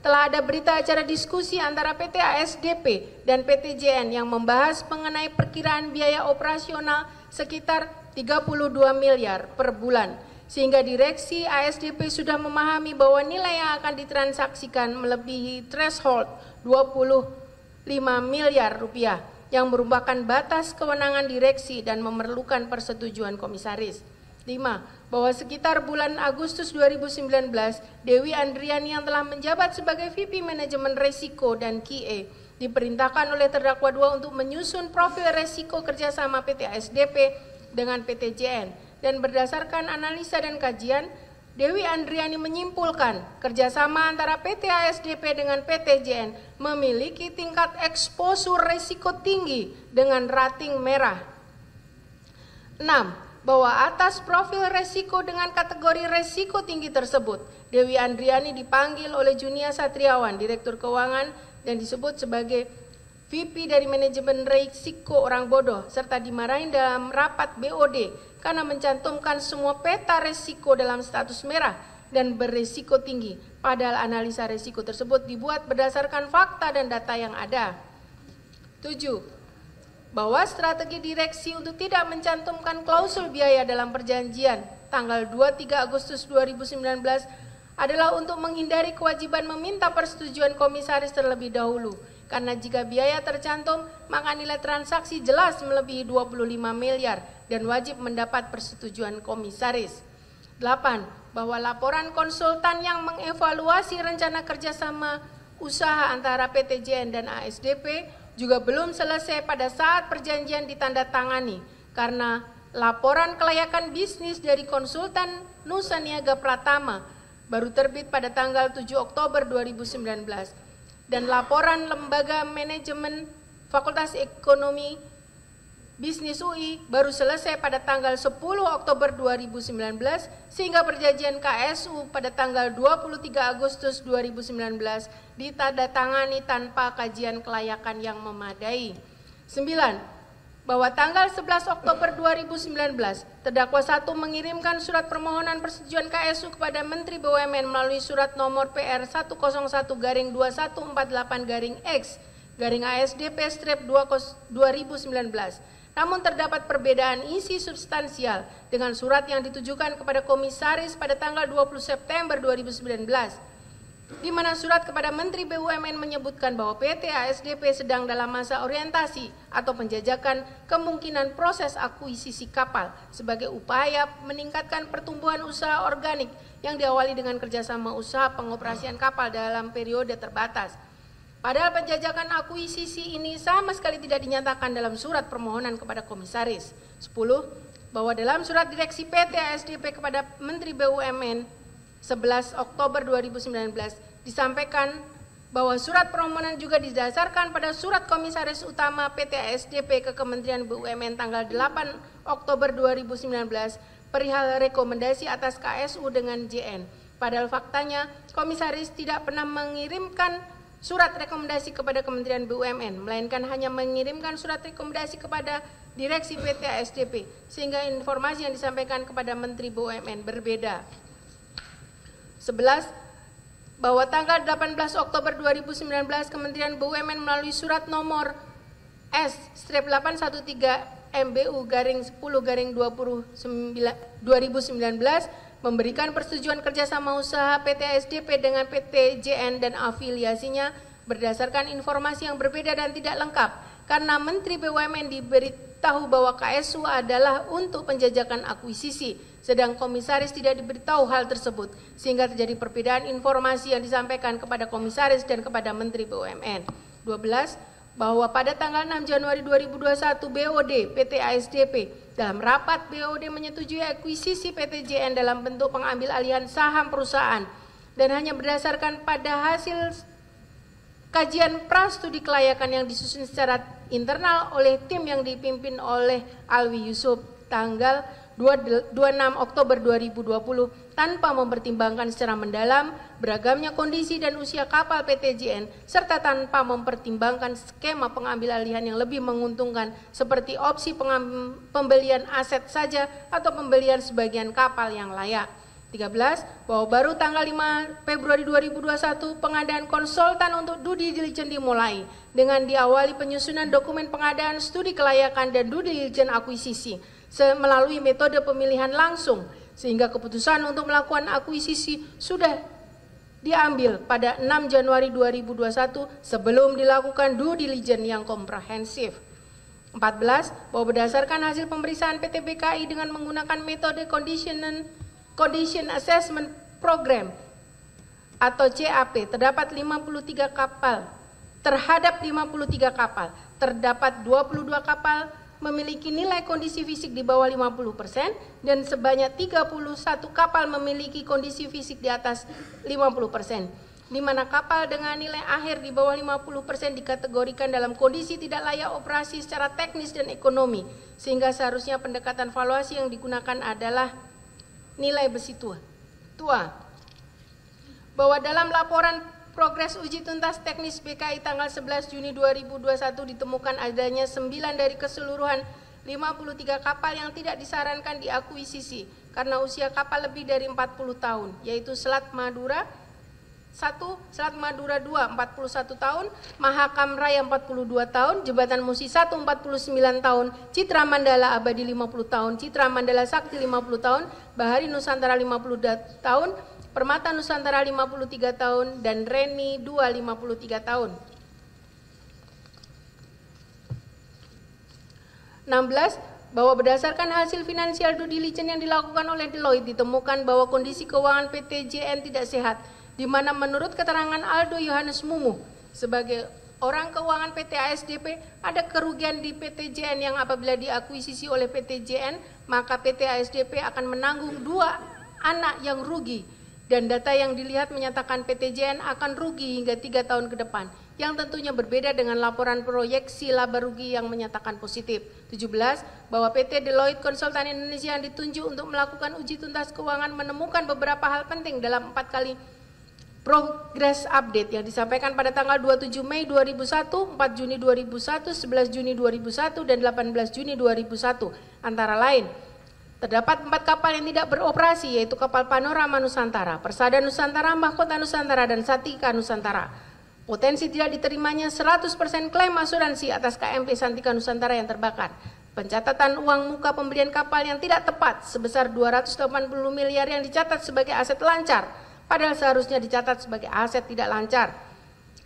telah ada berita acara diskusi antara PT ASDP dan PT JN yang membahas mengenai perkiraan biaya operasional sekitar 32 miliar per bulan, sehingga direksi ASDP sudah memahami bahwa nilai yang akan ditransaksikan melebihi threshold 25 miliar rupiah yang merupakan batas kewenangan direksi dan memerlukan persetujuan komisaris. 5. Bahwa sekitar bulan Agustus 2019, Dewi Andriani yang telah menjabat sebagai VP Manajemen Resiko dan QA diperintahkan oleh terdakwa 2 untuk menyusun profil resiko kerjasama PT ASDP dengan PT JN, dan berdasarkan analisa dan kajian, Dewi Andriani menyimpulkan kerjasama antara PT ASDP dengan PT JN memiliki tingkat eksposur resiko tinggi dengan rating merah. 6. Bahwa atas profil resiko dengan kategori resiko tinggi tersebut, Dewi Andriani dipanggil oleh Junia Satriawan, Direktur Keuangan, dan disebut sebagai VP dari Manajemen Resiko Orang Bodoh, serta dimarahin dalam rapat BOD karena mencantumkan semua peta resiko dalam status merah dan beresiko tinggi, padahal analisa resiko tersebut dibuat berdasarkan fakta dan data yang ada. 7. Bahwa strategi direksi untuk tidak mencantumkan klausul biaya dalam perjanjian tanggal 23 Agustus 2019 adalah untuk menghindari kewajiban meminta persetujuan komisaris terlebih dahulu, karena jika biaya tercantum maka nilai transaksi jelas melebihi 25 miliar dan wajib mendapat persetujuan komisaris. 8. Bahwa laporan konsultan yang mengevaluasi rencana kerjasama usaha antara PT JN dan ASDP juga belum selesai pada saat perjanjian ditandatangani, karena laporan kelayakan bisnis dari konsultan Nusa Niaga Pratama baru terbit pada tanggal 7 Oktober 2019 dan laporan Lembaga Manajemen Fakultas Ekonomi Bisnis UI baru selesai pada tanggal 10 Oktober 2019, sehingga perjanjian KSU pada tanggal 23 Agustus 2019 ditandatangani tanpa kajian kelayakan yang memadai. 9. Bahwa tanggal 11 Oktober 2019, terdakwa 1 mengirimkan surat permohonan persetujuan KSU kepada Menteri BUMN melalui surat nomor PR 101-2148-X/ASDP/2019. Namun terdapat perbedaan isi substansial dengan surat yang ditujukan kepada komisaris pada tanggal 20 September 2019, di mana surat kepada Menteri BUMN menyebutkan bahwa PT ASDP sedang dalam masa orientasi atau penjajakan kemungkinan proses akuisisi kapal sebagai upaya meningkatkan pertumbuhan usaha organik yang diawali dengan kerjasama usaha pengoperasian kapal dalam periode terbatas. Padahal penjajakan akuisisi ini sama sekali tidak dinyatakan dalam surat permohonan kepada komisaris. 10. bahwa dalam surat direksi PT ASDP kepada Menteri BUMN 11 Oktober 2019 disampaikan bahwa surat permohonan juga didasarkan pada surat Komisaris Utama PT ASDP ke Kementerian BUMN tanggal 8 Oktober 2019 perihal rekomendasi atas KSU dengan JN. Padahal faktanya Komisaris tidak pernah mengirimkan surat rekomendasi kepada Kementerian BUMN, melainkan hanya mengirimkan surat rekomendasi kepada Direksi PT ASDP, sehingga informasi yang disampaikan kepada Menteri BUMN berbeda. 11. Bahwa tanggal 18 Oktober 2019 Kementerian BUMN melalui surat nomor S-813 MBU-10-2019 memberikan persetujuan kerjasama usaha PT ASDP dengan PT JN dan afiliasinya berdasarkan informasi yang berbeda dan tidak lengkap karena Menteri BUMN diberitahu bahwa KSU adalah untuk penjajakan akuisisi, sedang Komisaris tidak diberitahu hal tersebut, sehingga terjadi perbedaan informasi yang disampaikan kepada Komisaris dan kepada Menteri BUMN. 12. Bahwa pada tanggal 6 Januari 2021 BOD PT ASDP dalam rapat BOD menyetujui akuisisi PT JN dalam bentuk pengambil alihan saham perusahaan dan hanya berdasarkan pada hasil kajian prastudi kelayakan yang disusun secara internal oleh tim yang dipimpin oleh Alwi Yusuf tanggal 26 Oktober 2020 tanpa mempertimbangkan secara mendalam beragamnya kondisi dan usia kapal PT JN serta tanpa mempertimbangkan skema pengambil alihan yang lebih menguntungkan seperti opsi pembelian aset saja atau pembelian sebagian kapal yang layak. 13. Bahwa baru tanggal 5 Februari 2021 pengadaan konsultan untuk due diligence dimulai dengan diawali penyusunan dokumen pengadaan studi kelayakan dan due diligence akuisisi melalui metode pemilihan langsung, sehingga keputusan untuk melakukan akuisisi sudah diambil pada 6 Januari 2021 sebelum dilakukan due diligence yang komprehensif. 14. Bahwa berdasarkan hasil pemeriksaan PT BKI dengan menggunakan metode Condition Assessment Program atau CAP terdapat 53 kapal, terhadap 53 kapal, terdapat 22 kapal memiliki nilai kondisi fisik di bawah 50% dan sebanyak 31 kapal memiliki kondisi fisik di atas 50%, di mana kapal dengan nilai akhir di bawah 50% dikategorikan dalam kondisi tidak layak operasi secara teknis dan ekonomi, sehingga seharusnya pendekatan valuasi yang digunakan adalah nilai besi tua. Bahwa dalam laporan progres uji tuntas teknis BKI tanggal 11 Juni 2021 ditemukan adanya 9 dari keseluruhan 53 kapal yang tidak disarankan diakuisisi karena usia kapal lebih dari 40 tahun, yaitu Selat Madura 1, Selat Madura 2, 41 tahun, Mahakam Raya 42 tahun, Jembatan Musi 1, 49 tahun, Citra Mandala Abadi 50 tahun, Citra Mandala Sakti 50 tahun, Bahari Nusantara 50 tahun, Permata Nusantara 53 tahun, dan Reni 2 53 tahun. 16. Bahwa berdasarkan hasil finansial due diligence yang dilakukan oleh Deloitte ditemukan bahwa kondisi keuangan PT JN tidak sehat, di mana menurut keterangan Aldo Yohanes Mumu sebagai orang keuangan PT ASDP ada kerugian di PT JN yang apabila diakuisisi oleh PT JN maka PT ASDP akan menanggung 2 anak yang rugi, dan data yang dilihat menyatakan PT JN akan rugi hingga 3 tahun ke depan, yang tentunya berbeda dengan laporan proyeksi laba rugi yang menyatakan positif. 17. Bahwa PT Deloitte Konsultan Indonesia yang ditunjuk untuk melakukan uji tuntas keuangan menemukan beberapa hal penting dalam 4 kali progress update yang disampaikan pada tanggal 27 Mei 2001, 4 Juni 2001, 11 Juni 2001, dan 18 Juni 2001. Antara lain, terdapat 4 kapal yang tidak beroperasi, yaitu kapal Panorama Nusantara, Persada Nusantara, Mahkota Nusantara, dan Satika Nusantara. Potensi tidak diterimanya 100% klaim asuransi atas KMP Santika Nusantara yang terbakar. Pencatatan uang muka pembelian kapal yang tidak tepat sebesar 280 miliar yang dicatat sebagai aset lancar, padahal seharusnya dicatat sebagai aset tidak lancar.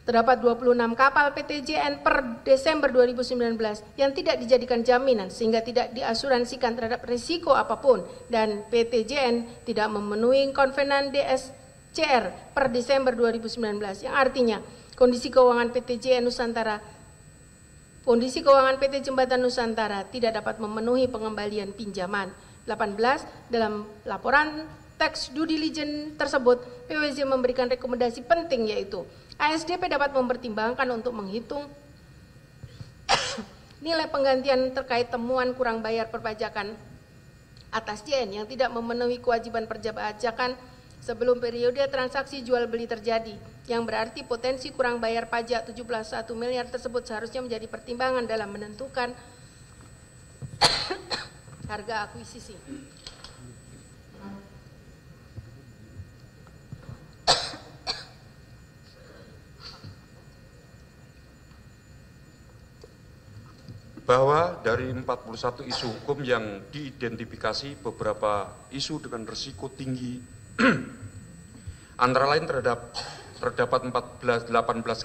Terdapat 26 kapal PT JN per Desember 2019 yang tidak dijadikan jaminan sehingga tidak diasuransikan terhadap risiko apapun, dan PT JN tidak memenuhi konvenan DSCR per Desember 2019, yang artinya kondisi keuangan PT JN Nusantara Kondisi keuangan PT Jembatan Nusantara tidak dapat memenuhi pengembalian pinjaman. 18. Dalam laporan tax due diligence tersebut, PWJ memberikan rekomendasi penting yaitu ASDP dapat mempertimbangkan untuk menghitung nilai penggantian terkait temuan kurang bayar perpajakan atas JN yang tidak memenuhi kewajiban perpajakan sebelum periode transaksi jual beli terjadi, yang berarti potensi kurang bayar pajak 71 miliar tersebut seharusnya menjadi pertimbangan dalam menentukan harga akuisisi. Bahwa dari 41 isu hukum yang diidentifikasi, beberapa isu dengan risiko tinggi antara lain terdapat 18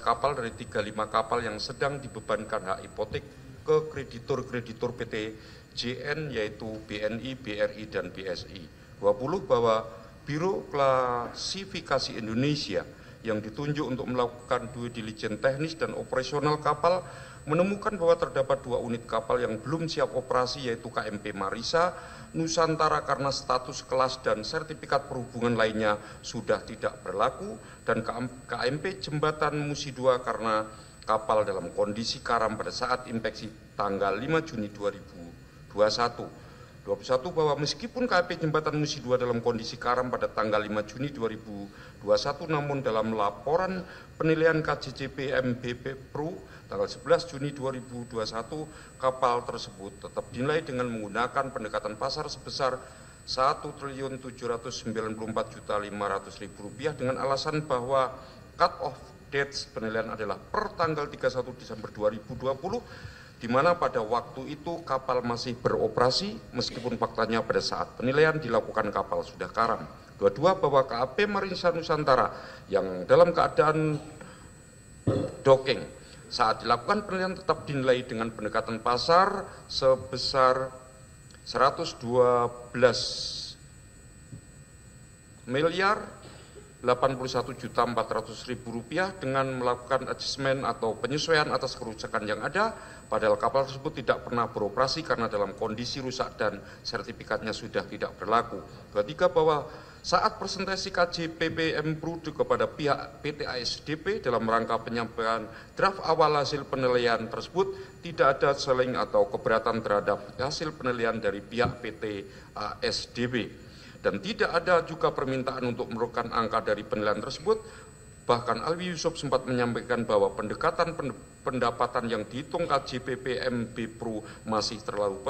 kapal dari 35 kapal yang sedang dibebankan hak hipotek ke kreditur-kreditur PT JN yaitu BNI, BRI, dan BSI. 20 bahwa Biro Klasifikasi Indonesia yang ditunjuk untuk melakukan due diligence teknis dan operasional kapal menemukan bahwa terdapat 2 unit kapal yang belum siap operasi yaitu KMP Marisa Nusantara karena status kelas dan sertifikat perhubungan lainnya sudah tidak berlaku, dan KMP Jembatan Musi II karena kapal dalam kondisi karam pada saat inspeksi tanggal 5 Juni 2021. 21 bahwa meskipun KMP Jembatan Musi II dalam kondisi karam pada tanggal 5 Juni 2021, namun dalam laporan penilaian KJJP MBP Pro tanggal 11 Juni 2021, kapal tersebut tetap dinilai dengan menggunakan pendekatan pasar sebesar Rp1.794.500.000 dengan alasan bahwa cut off dates penilaian adalah per tanggal 31 Desember 2020, di mana pada waktu itu kapal masih beroperasi meskipun faktanya pada saat penilaian dilakukan kapal sudah karam. 22 bahwa KAP Marisa Nusantara yang dalam keadaan docking saat dilakukan penilaian tetap dinilai dengan pendekatan pasar sebesar Rp112.081.400.000 dengan melakukan adjustment atau penyesuaian atas kerusakan yang ada, padahal kapal tersebut tidak pernah beroperasi karena dalam kondisi rusak dan sertifikatnya sudah tidak berlaku. 23 bahwa saat presentasi KJPP Mprud kepada pihak PT ASDP dalam rangka penyampaian draft awal hasil penilaian tersebut tidak ada seling atau keberatan terhadap hasil penilaian dari pihak PT ASDP. Dan tidak ada juga permintaan untuk menurunkan angka dari penilaian tersebut. Bahkan Alwi Yusuf sempat menyampaikan bahwa pendekatan pendapatan yang dihitung KJPP MB Pro masih terlalu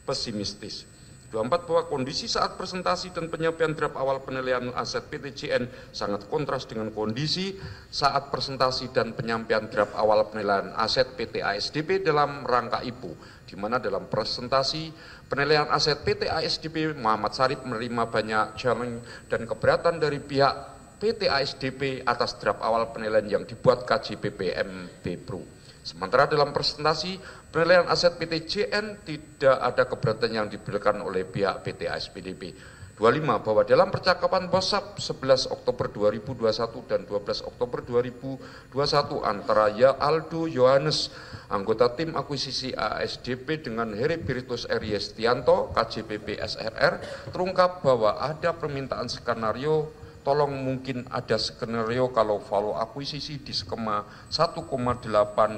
pesimistis. 24 bahwa kondisi saat presentasi dan penyampaian draft awal penilaian aset PT JN sangat kontras dengan kondisi saat presentasi dan penyampaian draft awal penilaian aset PT ASDP dalam rangka IPO, di mana dalam presentasi penilaian aset PT ASDP Muhammad Sarip menerima banyak challenge dan keberatan dari pihak PT ASDP atas draft awal penilaian yang dibuat KJPP MB Pro. Sementara dalam presentasi penilaian aset PT JN tidak ada keberatan yang diberikan oleh pihak PT ASPDP. 25 bahwa dalam percakapan WhatsApp 11 Oktober 2021 dan 12 Oktober 2021 antara Aldo Yohanes, anggota tim akuisisi ASDP dengan Heriberitus Eriestianto, KJPP SRR, terungkap bahwa ada permintaan skenario. Tolong mungkin ada skenario kalau value akuisisi di skema 1,8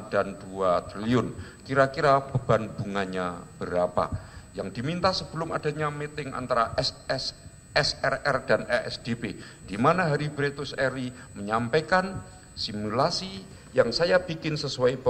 dan 2 triliun. Kira-kira beban bunganya berapa? Yang diminta sebelum adanya meeting antara SRR dan ASDP, di mana Heriberitus Eri menyampaikan simulasi yang saya bikin sesuai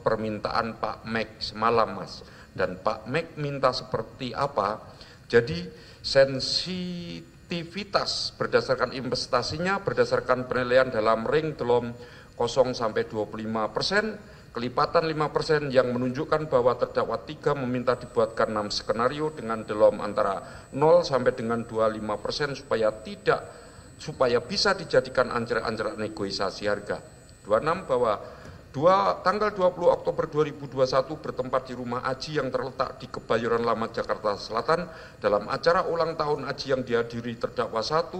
permintaan Pak Mek semalam, Mas. Dan Pak Mek minta seperti apa? Jadi sensitivitas berdasarkan investasinya, berdasarkan penilaian dalam ring dalam 0 sampai 25%, kelipatan 5% yang menunjukkan bahwa terdakwa 3 meminta dibuatkan 6 skenario dengan dalam antara 0 sampai dengan 25% supaya bisa dijadikan anjak-anjak negosiasi harga. 26 bahwa tanggal 20 Oktober 2021 bertempat di rumah Aji yang terletak di Kebayoran Lama, Jakarta Selatan dalam acara ulang tahun Aji yang dihadiri terdakwa 1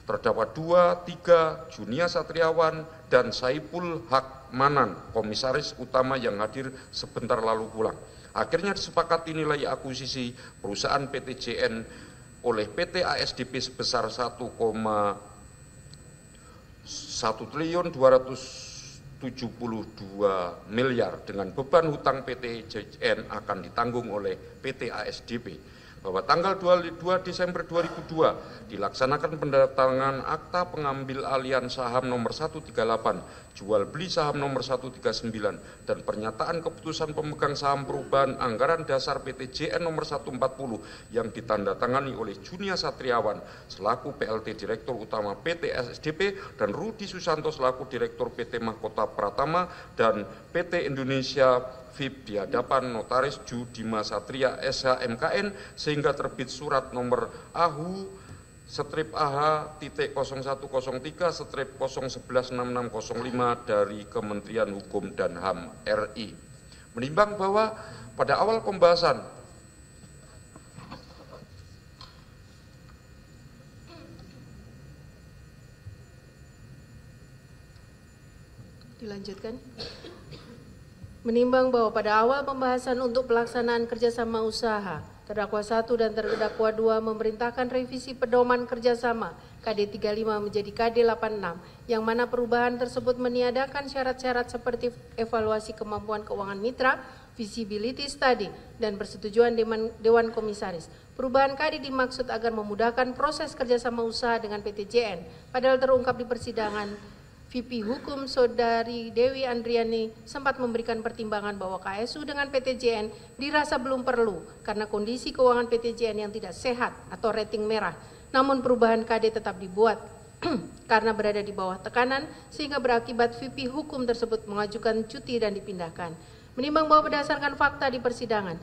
Terdakwa 2, 3, Junia Satriawan, dan Saipul Haq Manan, komisaris utama yang hadir sebentar lalu pulang. Akhirnya disepakati nilai akuisisi perusahaan PTJN oleh PT ASDP sebesar 1,1.272 miliar dengan beban hutang PTJN akan ditanggung oleh PT ASDP. Bahwa tanggal 22 Desember 2002 dilaksanakan pendatangan akta pengambil alihan saham nomor 138, jual beli saham nomor 139, dan pernyataan keputusan pemegang saham perubahan anggaran dasar PTJN nomor 140 yang ditandatangani oleh Junia Satriawan selaku PLT Direktur Utama PT ASDP dan Rudi Susanto selaku Direktur PT Mahkota Pratama dan PT Indonesia VIP di hadapan Notaris Judima Satria SHMKN sehingga terbit surat nomor AHU-0103/0116605 dari Kementerian Hukum dan HAM RI. Menimbang bahwa pada awal pembahasan dilanjutkan. Menimbang bahwa pada awal pembahasan untuk pelaksanaan kerjasama usaha, terdakwa 1 dan terdakwa 2 memerintahkan revisi pedoman kerjasama KD 35 menjadi KD 86, yang mana perubahan tersebut meniadakan syarat-syarat seperti evaluasi kemampuan keuangan mitra, visibility study, dan persetujuan Dewan Komisaris. Perubahan KD dimaksud agar memudahkan proses kerjasama usaha dengan PTJN, padahal terungkap di persidangan VP Hukum Saudari Dewi Andriani sempat memberikan pertimbangan bahwa KSU dengan PTJN dirasa belum perlu karena kondisi keuangan PTJN yang tidak sehat atau rating merah. Namun perubahan KD tetap dibuat karena berada di bawah tekanan sehingga berakibat VP Hukum tersebut mengajukan cuti dan dipindahkan. Menimbang bahwa berdasarkan fakta di persidangan,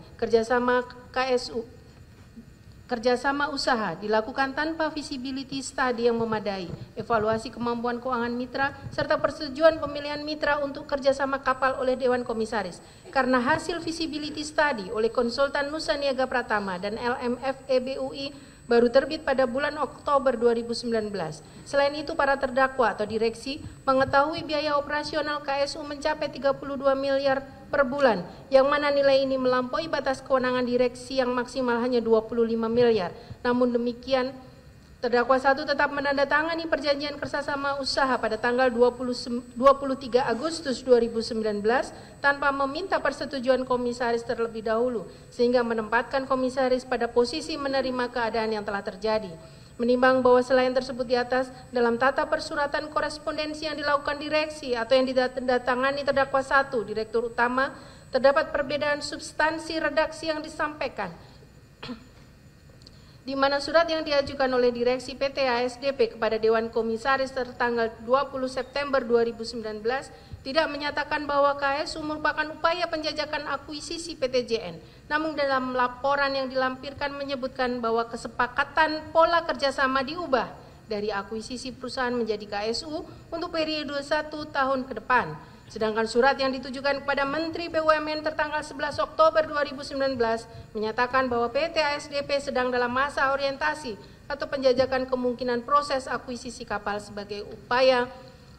kerjasama usaha dilakukan tanpa visibility study yang memadai, evaluasi kemampuan keuangan mitra, serta persetujuan pemilihan mitra untuk kerjasama kapal oleh Dewan Komisaris. Karena hasil visibility study oleh konsultan Nusa Niaga Pratama dan LMF EBUI baru terbit pada bulan Oktober 2019. Selain itu, para terdakwa atau direksi mengetahui biaya operasional KSU mencapai 32 miliar per bulan, yang mana nilai ini melampaui batas kewenangan direksi yang maksimal hanya 25 miliar. Namun demikian, terdakwa 1 tetap menandatangani perjanjian kerjasama usaha pada tanggal 23 Agustus 2019 tanpa meminta persetujuan komisaris terlebih dahulu, sehingga menempatkan komisaris pada posisi menerima keadaan yang telah terjadi. Menimbang bahwa selain tersebut di atas, dalam tata persuratan korespondensi yang dilakukan direksi atau yang didatangani terdakwa 1, Direktur Utama, terdapat perbedaan substansi redaksi yang disampaikan, di mana surat yang diajukan oleh direksi PT ASDP kepada Dewan Komisaris tertanggal 20 September 2019 tidak menyatakan bahwa KSU merupakan upaya penjajakan akuisisi PTJN. Namun dalam laporan yang dilampirkan menyebutkan bahwa kesepakatan pola kerjasama diubah dari akuisisi perusahaan menjadi KSU untuk periode 1 tahun ke depan. Sedangkan surat yang ditujukan kepada Menteri BUMN tertanggal 11 Oktober 2019 menyatakan bahwa PT ASDP sedang dalam masa orientasi atau penjajakan kemungkinan proses akuisisi kapal sebagai upaya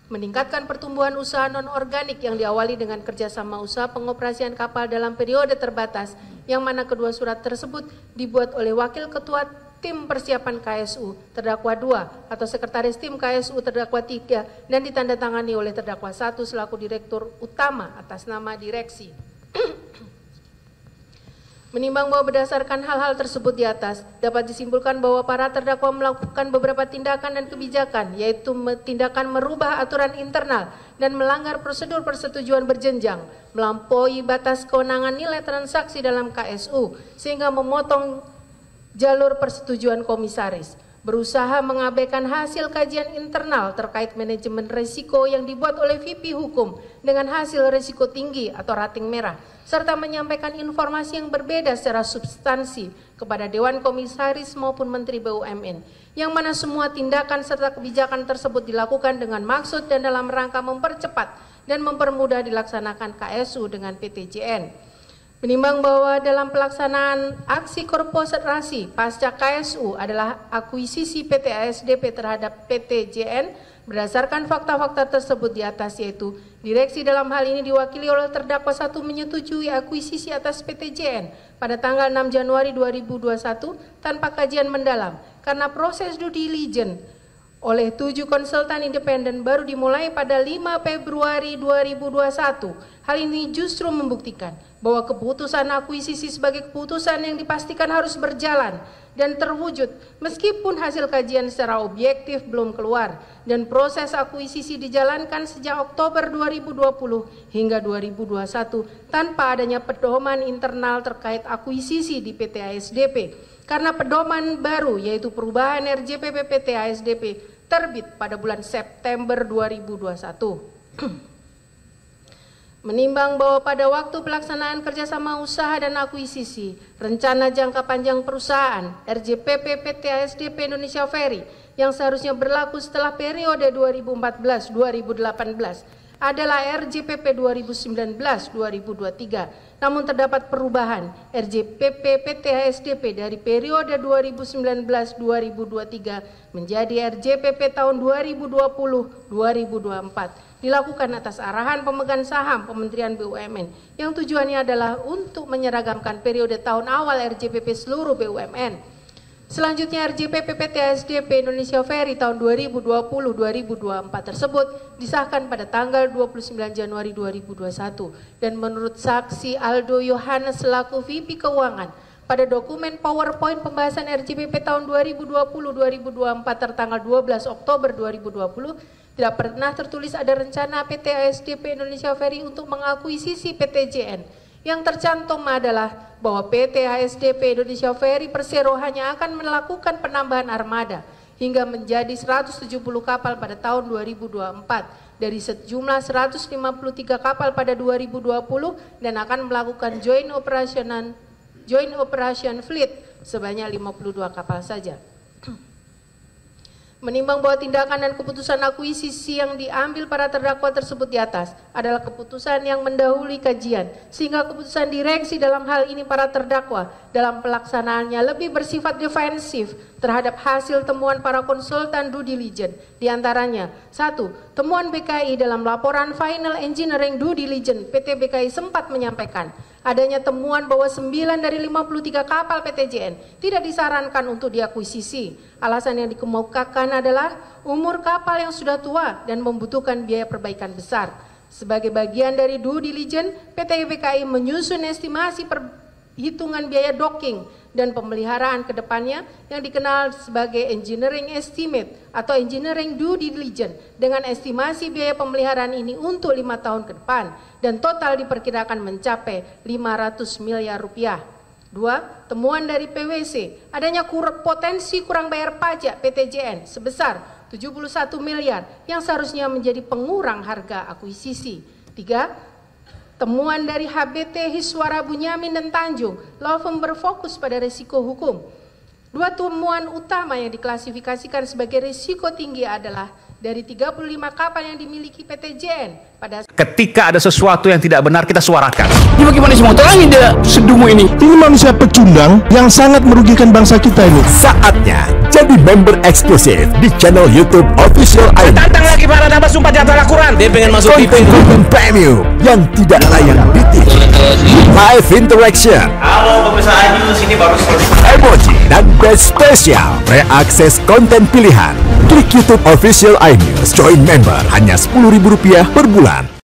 meningkatkan pertumbuhan usaha non-organik yang diawali dengan kerjasama usaha pengoperasian kapal dalam periode terbatas, yang mana kedua surat tersebut dibuat oleh Wakil Ketua Tim Persiapan KSU terdakwa 2 atau Sekretaris Tim KSU terdakwa 3 dan ditandatangani oleh terdakwa 1 selaku Direktur Utama atas nama direksi. Menimbang bahwa berdasarkan hal-hal tersebut di atas, dapat disimpulkan bahwa para terdakwa melakukan beberapa tindakan dan kebijakan, yaitu tindakan merubah aturan internal dan melanggar prosedur persetujuan berjenjang, melampaui batas kewenangan nilai transaksi dalam KSU, sehingga memotong jalur persetujuan komisaris, berusaha mengabaikan hasil kajian internal terkait manajemen risiko yang dibuat oleh VP Hukum dengan hasil risiko tinggi atau rating merah, serta menyampaikan informasi yang berbeda secara substansi kepada Dewan Komisaris maupun Menteri BUMN, yang mana semua tindakan serta kebijakan tersebut dilakukan dengan maksud dan dalam rangka mempercepat dan mempermudah dilaksanakan KSU dengan PTJN. Menimbang bahwa dalam pelaksanaan aksi korporasi pasca KSU adalah akuisisi PT ASDP terhadap PT JN berdasarkan fakta-fakta tersebut di atas, yaitu direksi dalam hal ini diwakili oleh terdakwa 1 menyetujui akuisisi atas PT JN pada tanggal 6 Januari 2021 tanpa kajian mendalam karena proses due diligence oleh 7 konsultan independen baru dimulai pada 5 Februari 2021. Hal ini justru membuktikan bahwa keputusan akuisisi sebagai keputusan yang dipastikan harus berjalan dan terwujud meskipun hasil kajian secara objektif belum keluar, dan proses akuisisi dijalankan sejak Oktober 2020 hingga 2021 tanpa adanya pedoman internal terkait akuisisi di PT ASDP. Karena pedoman baru yaitu perubahan RJPP PT ASDP terbit pada bulan September 2021. Menimbang bahwa pada waktu pelaksanaan kerjasama usaha dan akuisisi, rencana jangka panjang perusahaan RJPP PT ASDP Indonesia Ferry yang seharusnya berlaku setelah periode 2014-2018 adalah RJPP 2019-2023. Namun terdapat perubahan RJPP PT ASDP dari periode 2019-2023 menjadi RJPP tahun 2020-2024 dilakukan atas arahan pemegang saham Kementerian BUMN yang tujuannya adalah untuk menyeragamkan periode tahun awal RJPP seluruh BUMN. Selanjutnya RJPP PT ASDP Indonesia Ferry tahun 2020-2024 tersebut disahkan pada tanggal 29 Januari 2021 dan menurut saksi Aldo Yohanes selaku VP Keuangan pada dokumen PowerPoint pembahasan RJPP tahun 2020-2024 tertanggal 12 Oktober 2020 tidak pernah tertulis ada rencana PT ASDP Indonesia Ferry untuk mengakuisisi PT JN. Yang tercantum adalah bahwa PT ASDP Indonesia Ferry Persero hanya akan melakukan penambahan armada hingga menjadi 170 kapal pada tahun 2024 dari sejumlah 153 kapal pada 2020 dan akan melakukan joint operation fleet sebanyak 52 kapal saja. Menimbang bahwa tindakan dan keputusan akuisisi yang diambil para terdakwa tersebut di atas adalah keputusan yang mendahului kajian, sehingga keputusan direksi dalam hal ini para terdakwa dalam pelaksanaannya lebih bersifat defensif terhadap hasil temuan para konsultan due diligence. Di antaranya, 1. Temuan BKI dalam laporan Final Engineering Due Diligence PT BKI sempat menyampaikan adanya temuan bahwa 9 dari 53 kapal PT JN tidak disarankan untuk diakuisisi. Alasan yang dikemukakan adalah umur kapal yang sudah tua dan membutuhkan biaya perbaikan besar. Sebagai bagian dari due diligence, PT BKI menyusun estimasi perhitungan biaya docking dan pemeliharaan ke depannya yang dikenal sebagai engineering estimate atau engineering due diligence dengan estimasi biaya pemeliharaan ini untuk 5 tahun ke depan dan total diperkirakan mencapai 500 miliar rupiah. 2. Temuan dari PwC adanya potensi kurang bayar pajak PT JN sebesar 71 miliar yang seharusnya menjadi pengurang harga akuisisi. 3. Temuan dari HBT Hiswara Bunyamin dan Tanjung, law firm berfokus pada risiko hukum. 2 temuan utama yang diklasifikasikan sebagai risiko tinggi adalah dari 35 kapal yang dimiliki PT JN pada ketika ada sesuatu yang tidak benar kita suarakan. Ini bagaimana semua terangin dia sedumu ini? Ini manusia pecundang yang sangat merugikan bangsa kita ini. Saatnya jadi member eksklusif di channel YouTube Official iNews. Tantang lagi para nambah sumpah di atas Al-Quran. Dia pengen masuk TV. Konten premium yang tidak layak di live interaction. Halo pemirsa iNews, ini baru Emoji dan batch spesial reakses konten pilihan. Klik YouTube Official iNews, join member hanya Rp10.000 per bulan.